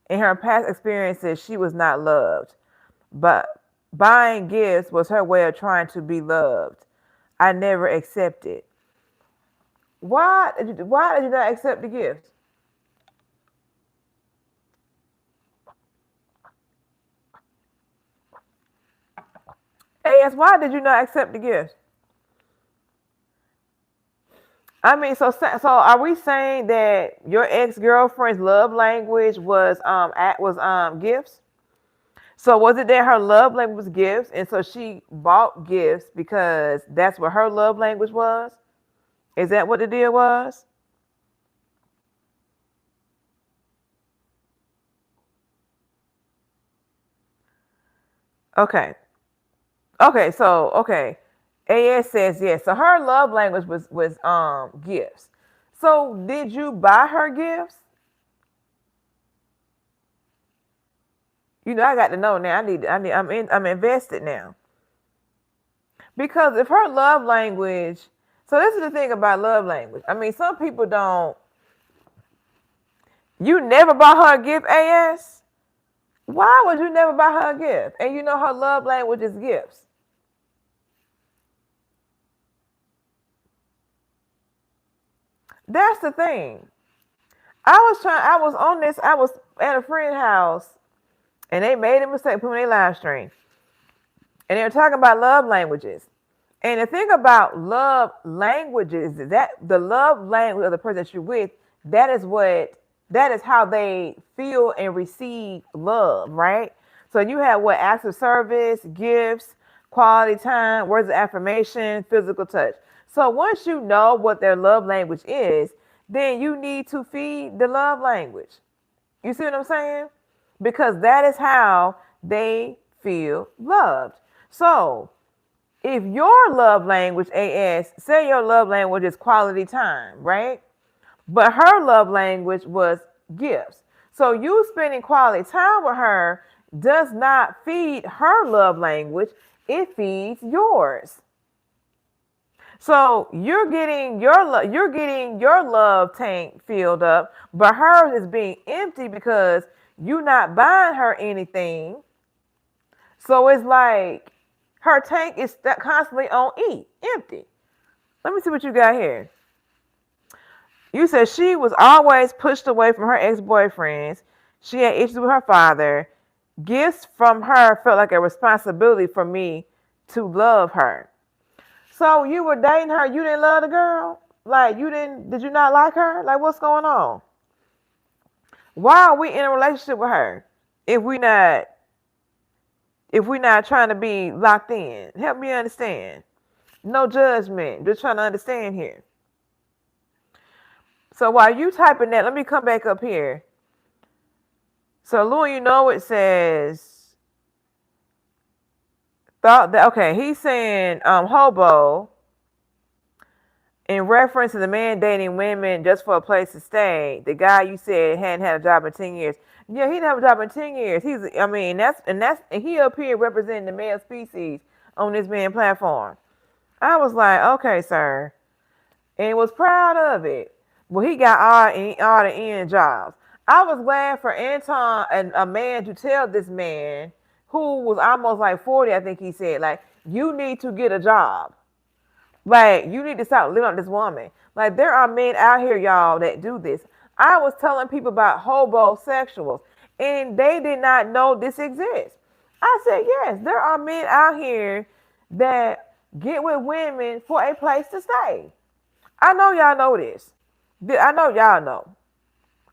In her past experiences, she was not loved, but buying gifts was her way of trying to be loved. I never accepted. Why did you not accept the gift? AS, why did you not accept the gift? I mean, so are we saying that your ex-girlfriend's love language was gifts? So was it that her love language was gifts, and so she bought gifts because that's what her love language was? Is that what the deal was? Okay. Okay. AS says yes. So her love language was gifts. So did you buy her gifts? You know, I got to know now. I'm invested now. Because if her love language, so this is the thing about love language. I mean, some people don't. You never bought her a gift, AS? Why would you never buy her a gift? And you know her love language is gifts. That's the thing. I was at a friend's house and they made a mistake putting their live stream. And they were talking about love languages. And the thing about love languages is that the love language of the person that you're with, that is how they feel and receive love, right? So you have what? Acts of service, gifts, quality time, words of affirmation, physical touch. So once you know what their love language is, then you need to feed the love language. You see what I'm saying? Because that is how they feel loved. So if your love language, AS, say your love language is quality time, right? But her love language was gifts. So you spending quality time with her does not feed her love language, it feeds yours. So you're getting your love tank filled up, but hers is being empty because you're not buying her anything. So it's like her tank is constantly on E, empty. Let me see what you got here. You said she was always pushed away from her ex-boyfriends. She had issues with her father. Gifts from her felt like a responsibility for me to love her. So you were dating her, you didn't love the girl? Like did you not like her? Like what's going on? Why are we in a relationship with her if we're not trying to be locked in? Help me understand. No judgment. Just trying to understand here. So while you typing that, let me come back up here. So Louis, you know it says thought that okay, he's saying hobo in reference to the man dating women just for a place to stay. The guy you said hadn't had a job in 10 years. Yeah, he didn't have a job in 10 years. And he up here representing the male species on this man platform. I was like, okay, sir. And was proud of it. Well, he got all the end jobs. I was glad for Anton and a man to tell this man who was almost like 40, I think he said, like, you need to get a job. Like, you need to stop living on this woman. Like, there are men out here, y'all, that do this. I was telling people about hobosexuals, and they did not know this exists. I said, yes, there are men out here that get with women for a place to stay. I know y'all know this. I know y'all know.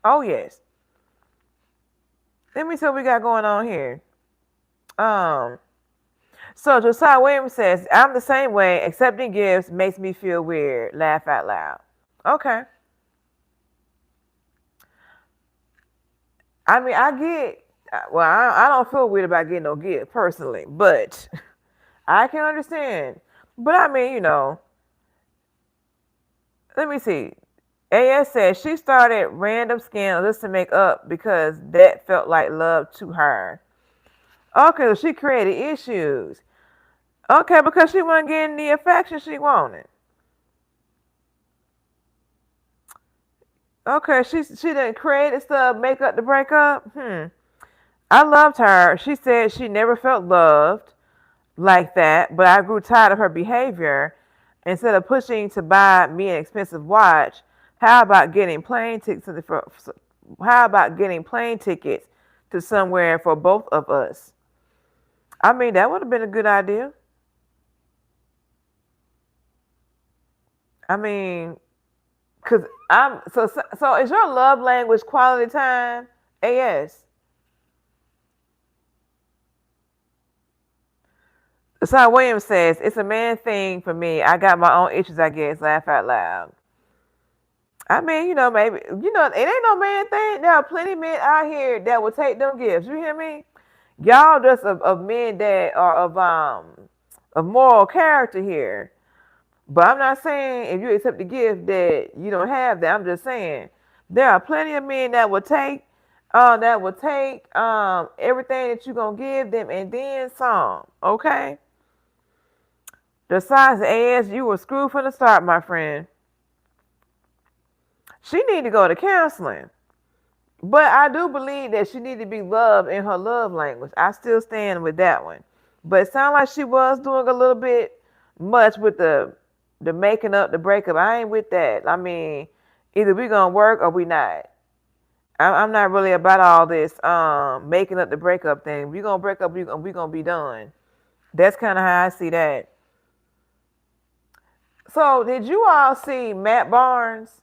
Oh, yes. Let me see what we got going on here. So Josiah Williams says, I'm the same way. Accepting gifts makes me feel weird. Laugh out loud. Okay. I mean, I get, well, I don't feel weird about getting no gift personally, but I can understand. But I mean, let me see. AS says she started random scandals to make up because that felt like love to her. Okay, so she created issues. Okay, because she wasn't getting the affection she wanted. Okay, she didn't create stuff, make up the breakup. I loved her. She said she never felt loved like that, but I grew tired of her behavior. Instead of pushing to buy me an expensive watch, how about getting plane tickets how about getting plane tickets to somewhere for both of us? I mean, that would have been a good idea. I mean, cause so is your love language quality time? AS. Son Williams says it's a man thing for me. I got my own issues, I guess. Laugh out loud. I mean, maybe it ain't no man thing. There are plenty of men out here that will take them gifts. You hear me? Y'all just of men that are of moral character here. But I'm not saying if you accept the gift that you don't have that. I'm just saying there are plenty of men that will take everything that you're gonna give them and then some. Okay. The size of AS, you were screwed from the start, my friend. She need to go to counseling. But I do believe that she need to be loved in her love language. I still stand with that one. But it sounds like she was doing a little bit much with the making up the breakup. I ain't with that. I mean, either we gonna work or we not. I'm not really about all this making up the breakup thing. We gonna break up, we gonna be done. That's kind of how I see that. So did you all see Matt Barnes?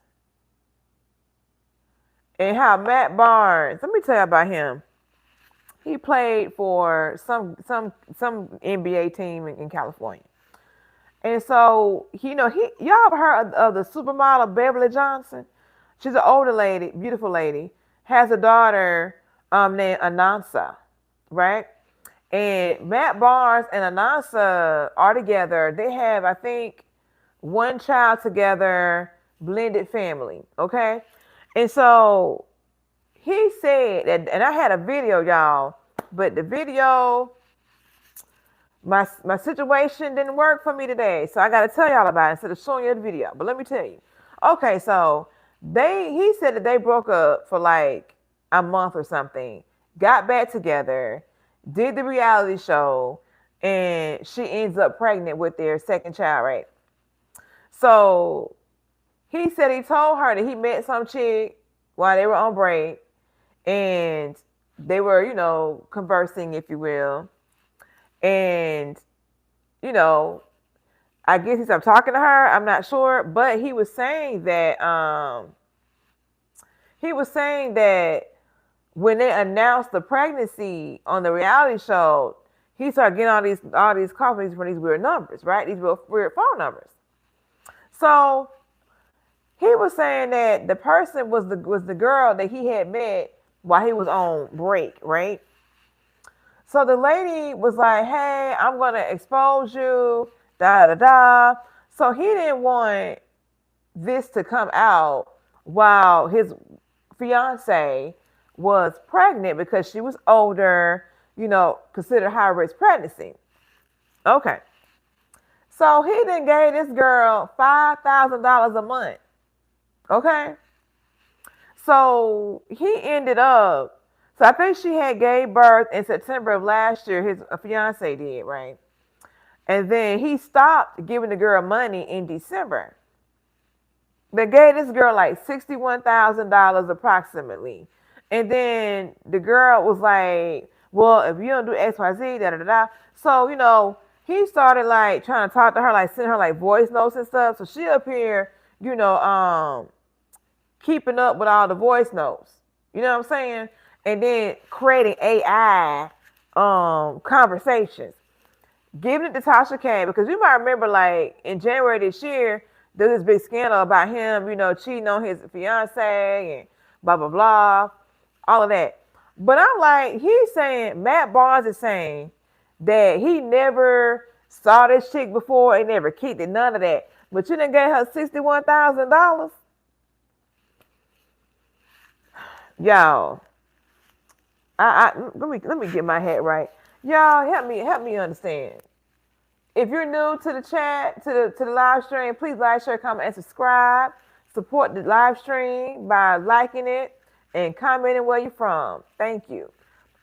And how Matt Barnes, let me tell you about him. He played for some NBA team in California. And so, y'all ever heard of the supermodel Beverly Johnson? She's an older lady, beautiful lady, has a daughter named Anansa, right? And Matt Barnes and Anansa are together. They have, I think, one child together, blended family, okay? And so he said that, and I had a video, y'all, but the video, my situation didn't work for me today. So I got to tell y'all about it instead of showing you the video. But let me tell you. Okay, so he said that they broke up for like a month or something, got back together, did the reality show, and she ends up pregnant with their second child, right? So he said he told her that he met some chick while they were on break and they were, conversing, if you will. And, I guess he stopped talking to her. I'm not sure. But he was saying that when they announced the pregnancy on the reality show, he started getting all these calls from these weird numbers, right? These weird phone numbers. So he was saying that the person was the girl that he had met while he was on break, right? So the lady was like, "Hey, I'm gonna expose you, da da da." So he didn't want this to come out while his fiance was pregnant because she was older, considered high risk pregnancy. Okay. So he then gave this girl $5,000 a month. Okay. So he ended up, so I think she had gave birth in September of last year, his fiance did, right? And then he stopped giving the girl money in December. They gave this girl like $61,000 approximately. And then the girl was like, well, if you don't do XYZ, da da da da. So, he started like trying to talk to her, like send her like voice notes and stuff. So she up here, keeping up with all the voice notes. You know what I'm saying? and then creating AI conversations, giving it to Tasha K, because you might remember, like in January this year, there was this big scandal about him, cheating on his fiance and blah blah blah, all of that. But I'm like, he's saying, Matt Barnes is saying that he never saw this chick before and never kicked it, none of that. But you done gave her $61,000, y'all. Let me get my head right. Y'all, help me understand. If you're new to the chat, to the live stream, please like, share, comment, and subscribe. Support the live stream by liking it and commenting where you're from. Thank you.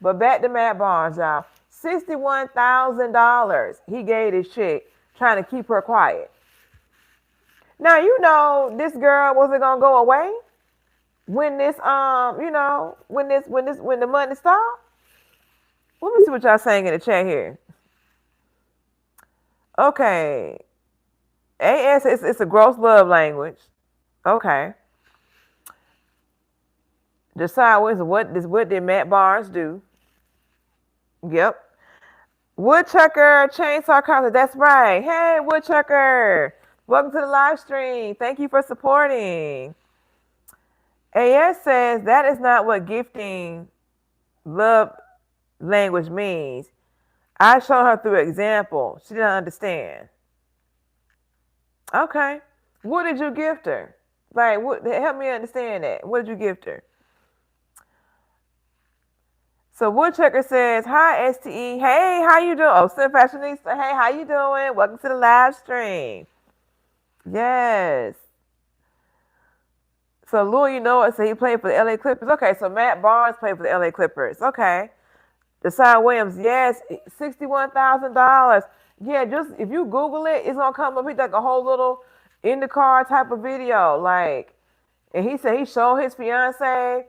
But back to Matt Barnes, y'all. $61,000 he gave this chick trying to keep her quiet. Now this girl wasn't gonna go away when this when the money stopped. Let me see what y'all saying in the chat here. Okay. AS, it's a gross love language. Okay. Decide what did Matt Barnes do? Yep. Woodchucker, Chainsaw Carter, that's right. Hey, Woodchucker. Welcome to the live stream. Thank you for supporting. AS says that is not what gifting love language means. I showed her through example. She didn't understand. Okay. What did you gift her? Like, help me understand that. What did you gift her? So Woodchucker says, hi, STE. Hey, how you doing? Oh, Sim Fashionista. Hey, how you doing? Welcome to the live stream. Yes. So Louis Noah said he played for the LA Clippers. Okay, so Matt Barnes played for the LA Clippers. Okay. Deshaun Williams, yes, $61,000. Yeah, just if you Google it, it's gonna come up. He's like a whole little in the car type of video, like, and he said he showed his fiance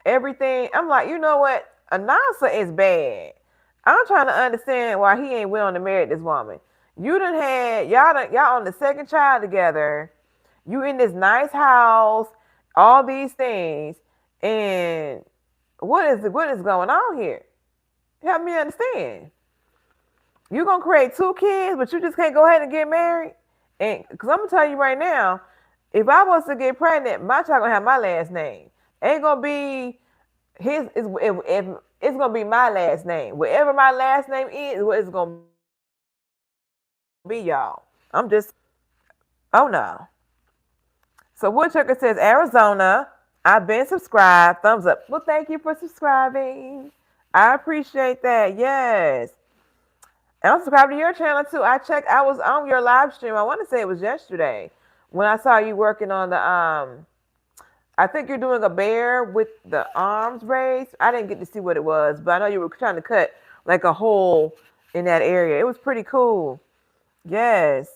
everything. I'm like, you know what? Announcer is bad. I'm trying to understand why he ain't willing to marry this woman. You done had y'all on the second child together. You in this nice house, all these things, and what is going on here? Help me understand. You're gonna create 2 kids, but you just can't go ahead and get married. And because I'm gonna tell you right now, if I was to get pregnant, my child gonna have my last name. Ain't gonna be his. It's gonna be my last name. Whatever my last name is, what it's gonna be, y'all. I'm just. Oh no. So Woodchucker says Arizona. I've been subscribed. Thumbs up. Well, thank you for subscribing. I appreciate that. Yes. And I'm subscribed to your channel too. I was on your live stream. I want to say it was yesterday when I saw you working on the I think you're doing a bear with the arms raised. I didn't get to see what it was, but I know you were trying to cut like a hole in that area. It was pretty cool. Yes.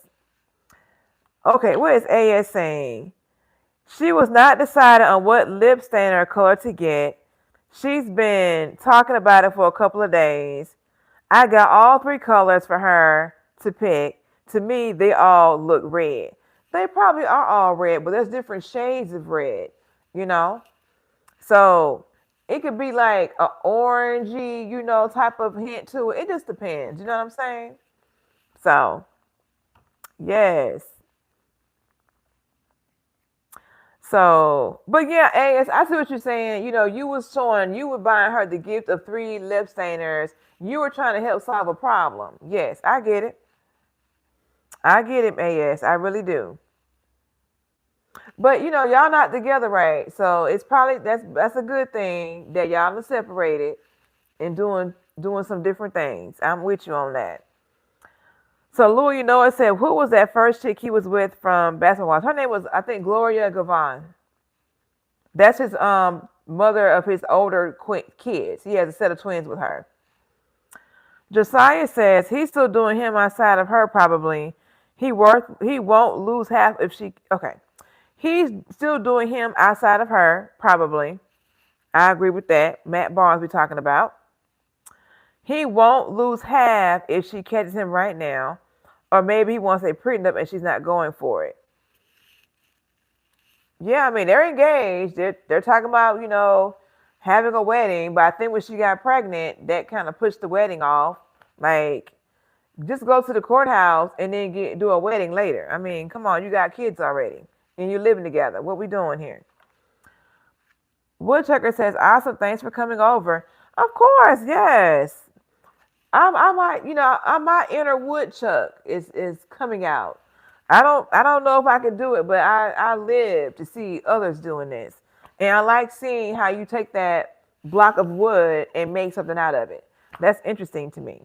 Okay, what is AS saying? She was not decided on what lip stainer color to get. She's been talking about it for a couple of days. I got all 3 colors for her to pick. To me, they all look red. They probably are all red, but there's different shades of red, So it could be like an orangey, type of hint to it. It just depends. You know what I'm saying? So, yes. So, but yeah, AS, I see what you're saying. You were buying her the gift of 3 lip stainers. You were trying to help solve a problem. Yes, I get it. I get it, AS. I really do. But y'all not together, right? So it's probably that's a good thing that y'all are separated and doing some different things. I'm with you on that. So Louis Noah said, who was that first chick he was with from basketball? Her name was, I think, Gloria Gavon. That's his mother of his older kids. He has a set of twins with her. Josiah says he's still doing him outside of her, probably. He won't lose half if she. Okay, he's still doing him outside of her, probably. I agree with that. Matt Barnes we're talking about. He won't lose half if she catches him right now, or maybe he wants a prenup and she's not going for it. Yeah, I mean they're engaged. They're talking about having a wedding, but I think when she got pregnant, that kind of pushed the wedding off. Like, just go to the courthouse and then do a wedding later. I mean, come on, you got kids already and you're living together. What we doing here? Woodchucker says, "Awesome, thanks for coming over." Of course, yes. I might, my inner woodchuck is coming out. I don't know if I can do it, but I live to see others doing this, and I like seeing how you take that block of wood and make something out of it. That's interesting to me.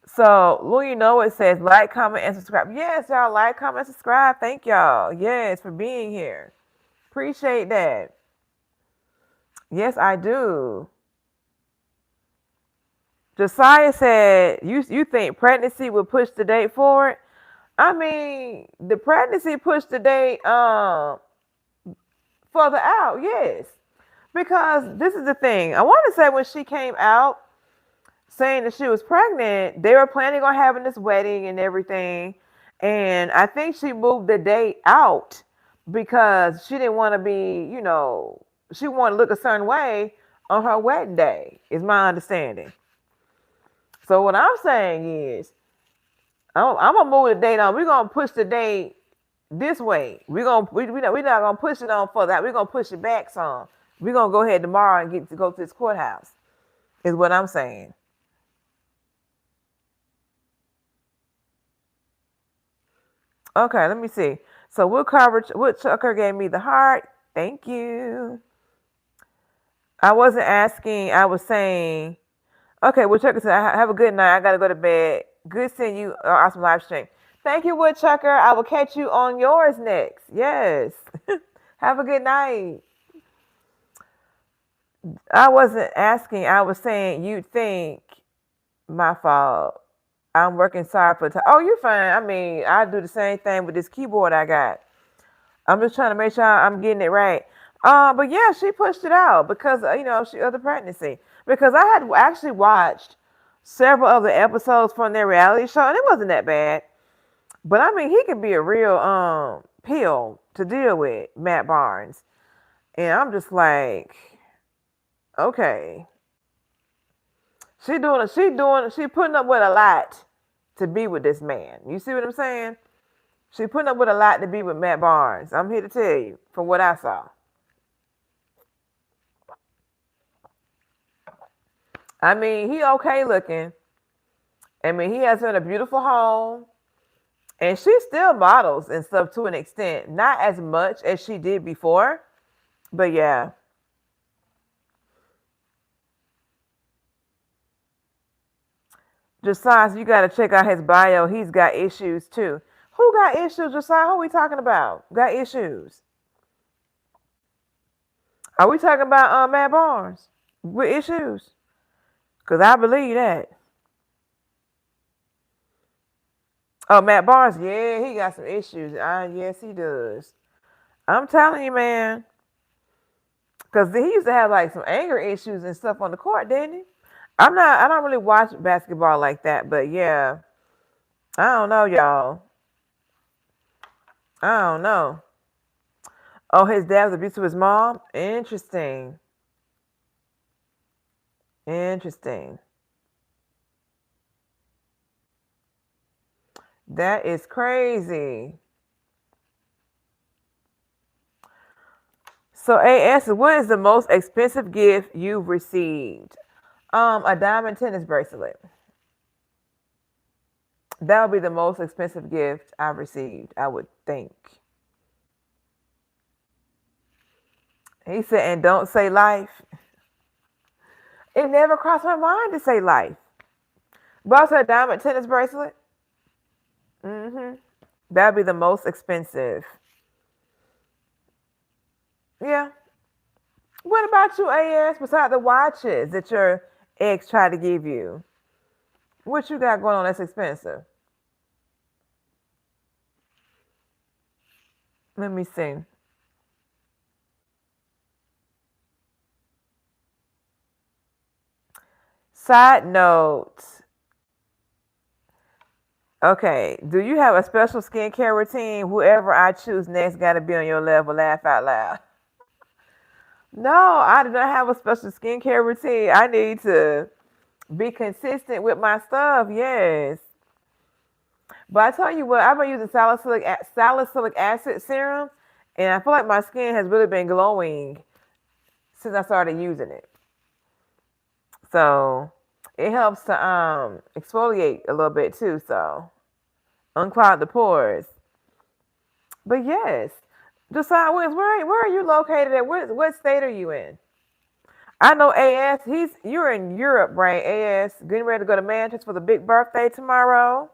So, Lou, it says like, comment, and subscribe. Yes, y'all like, comment, subscribe. Thank y'all. Yes, for being here. Appreciate that. Yes, I do. Josiah said, you think pregnancy would push the date forward? I mean, the pregnancy pushed the date further out, yes. Because this is the thing. I want to say when she came out saying that she was pregnant, they were planning on having this wedding and everything. And I think she moved the date out because she didn't want to be, she wanted to look a certain way on her wedding day, is my understanding. So what I'm saying is, I'm gonna move the date on. We're gonna push the date this way. We're not gonna push it on further. We're gonna push it back some. We're gonna go ahead tomorrow and get to go to this courthouse. Is what I'm saying. Okay, let me see. So Woodchucker gave me the heart. Thank you. I wasn't asking. I was saying. Okay, Woodchucker said, "Have a good night. I gotta go to bed. Good seeing you. Awesome live stream. Thank you, Woodchucker. I will catch you on yours next. Yes. Have a good night." I wasn't asking. I was saying you think my fault. I'm working sorry for time. Oh, you're fine. I mean, I do the same thing with this keyboard I got. I'm just trying to make sure I'm getting it right. But yeah, she pushed it out because she of the pregnancy. Because I had actually watched several of the episodes from their reality show, and it wasn't that bad. But I mean, he could be a real pill to deal with, Matt Barnes. And I'm just like, okay. She putting up with a lot to be with this man. You see what I'm saying? She putting up with a lot to be with Matt Barnes. I'm here to tell you from what I saw. I mean, he okay looking. I mean, he has her in a beautiful home. And she still models and stuff to an extent. Not as much as she did before. But yeah. Josiah, you got to check out his bio. He's got issues too. Who got issues, Josiah? Who are we talking about? Got issues? Are we talking about Matt Barnes with issues? Because I believe that. Oh, Matt Barnes, yeah, he got some issues. Yes, he does. I'm telling you, man. Because he used to have like some anger issues and stuff on the court, didn't he? I don't really watch basketball like that, but yeah. I don't know, y'all. I don't know. Oh, his dad was abusive to his mom? Interesting. Interesting. That is crazy. So AS, what is the most expensive gift you've received? A diamond tennis bracelet. That would be the most expensive gift I've received, I would think. He said, and don't say life. It never crossed my mind to say life. But also a diamond tennis bracelet. That'd be the most expensive. Yeah. What about you, AS, besides the watches that your ex tried to give you? What you got going on that's expensive? Let me see. Side note. Okay. Do you have a special skincare routine? Whoever I choose next got to be on your level. Laugh out loud. No, I do not have a special skincare routine. I need to be consistent with my stuff. Yes. But I tell you what, I've been using salicylic acid serum, and I feel like my skin has really been glowing since I started using it. So it helps to exfoliate a little bit too. So unclog the pores. But yes, Josiah Williams, where are you located at? What state are you in? I know AS. You're in Europe, right? AS, getting ready to go to Manchester for the big birthday tomorrow.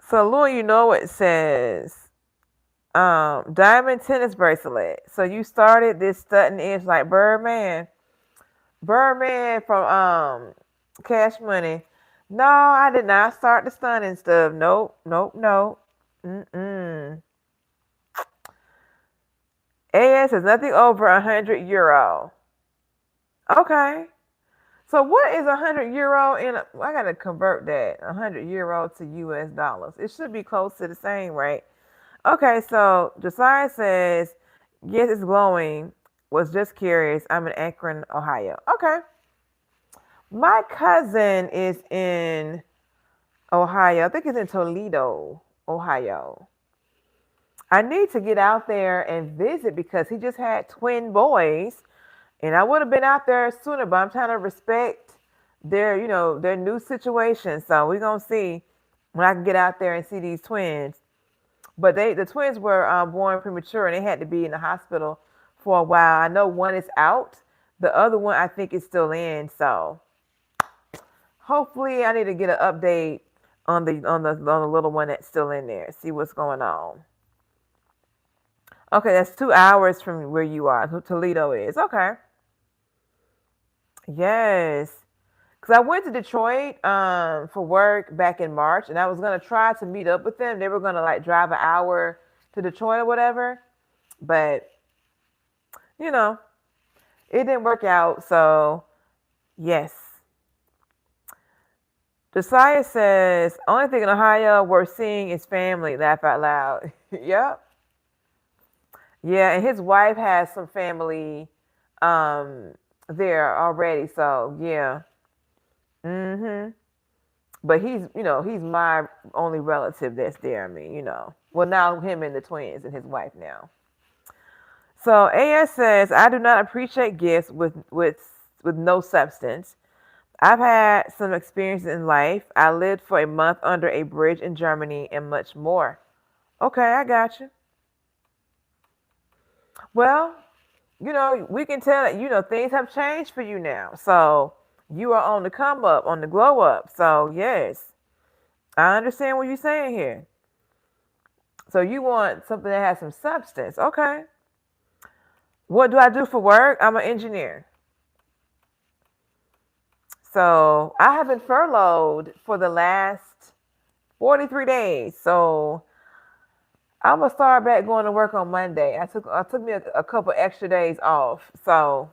So, Lou, you know it says diamond tennis bracelet. So you started this stunting inch like Birdman from Cash Money. No, I did not start the stunning stuff. Nope, nope, nope. Mm-mm. AS is nothing over €100. Okay. So what is €100 in? I gotta convert that €100 to US dollars. It should be close to the same, right? Okay. So Josiah says, yes, it's glowing. Was just curious. I'm in Akron, Ohio. Okay. My cousin is in Ohio. I think it's in Toledo, Ohio. I need to get out there and visit because he just had twin boys. And I would have been out there sooner, but I'm trying to respect their new situation. So we're gonna see when I can get out there and see these twins. But the twins were born premature and they had to be in the hospital for a while. I know one is out, the other one I think is still in. So hopefully I need to get an update on the little one that's still in there. See what's going on. Okay, that's 2 hours from where you are. Toledo is okay. Yes. Because I went to Detroit for work back in March, and I was gonna try to meet up with them. They were gonna like drive an hour to Detroit or whatever, but you know it didn't work out. So yes, Josiah says only thing in Ohio worth seeing is family. Laugh out loud. Yep. Yeah, and his wife has some family um there already. So yeah. Mhm. But he's my only relative that's there. I mean, well, now him and the twins and his wife now. So AS says, I do not appreciate gifts with no substance. I've had some experiences in life. I lived for a month under a bridge in Germany and much more. Okay, I got you. Well, we can tell that, things have changed for you now. So you are on the come up, on the glow up. So yes, I understand what you're saying here. So you want something that has some substance. Okay. What do I do for work? I'm an engineer. So I have been furloughed for the last 43 days. So I'm gonna start back going to work on Monday. I took me a couple extra days off. So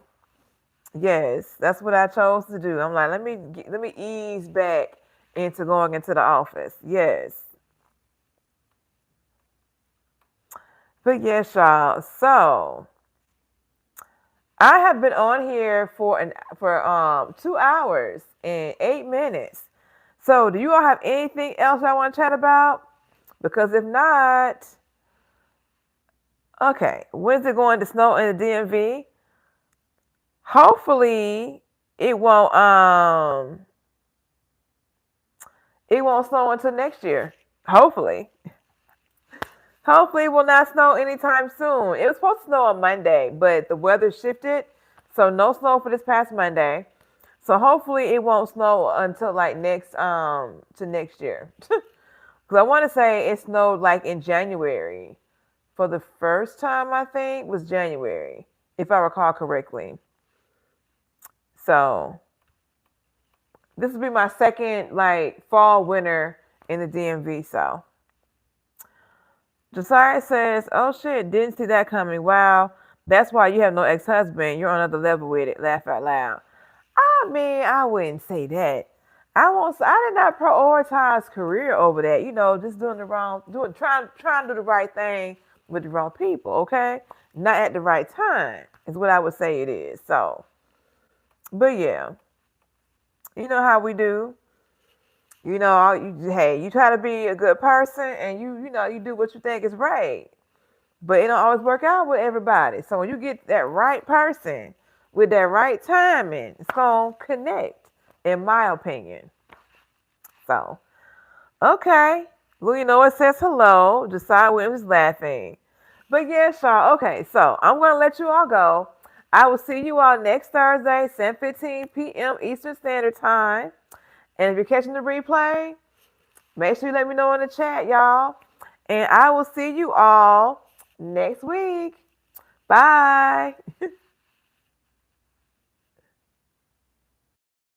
yes, that's what I chose to do. I'm like, let me ease back into going into the office. Yes. But yes, y'all. So I have been on here for 2 hours and 8 minutes. So do you all have anything else I want to chat about? Because if not, okay, when's it going to snow in the DMV? Hopefully it won't it won't snow until next year. Hopefully. Hopefully it will not snow anytime soon. It was supposed to snow on Monday, but the weather shifted. So no snow for this past Monday. So hopefully it won't snow until like next year. Because I want to say it snowed like in January. For the first time, I think was January, if I recall correctly. So this will be my second like fall winter in the DMV. So Josiah says, "Oh shit, didn't see that coming. Wow, that's why you have no ex-husband. You're on another level with it. Laugh out loud." I mean, I wouldn't say that. I did not prioritize career over that. Just doing the wrong, trying to do the right thing with the wrong people. Okay, not at the right time is what I would say it is. So, but yeah, you know how we do. Hey, you try to be a good person, and you do what you think is right, but it don't always work out with everybody. So when you get that right person with that right timing, it's gonna connect, in my opinion. So. Okay. Well, it says hello. Josiah Williams is laughing. But yeah, y'all. Okay, so I'm going to let you all go. I will see you all next Thursday, 7:15 p.m. Eastern Standard Time. And if you're catching the replay, make sure you let me know in the chat, y'all. And I will see you all next week. Bye.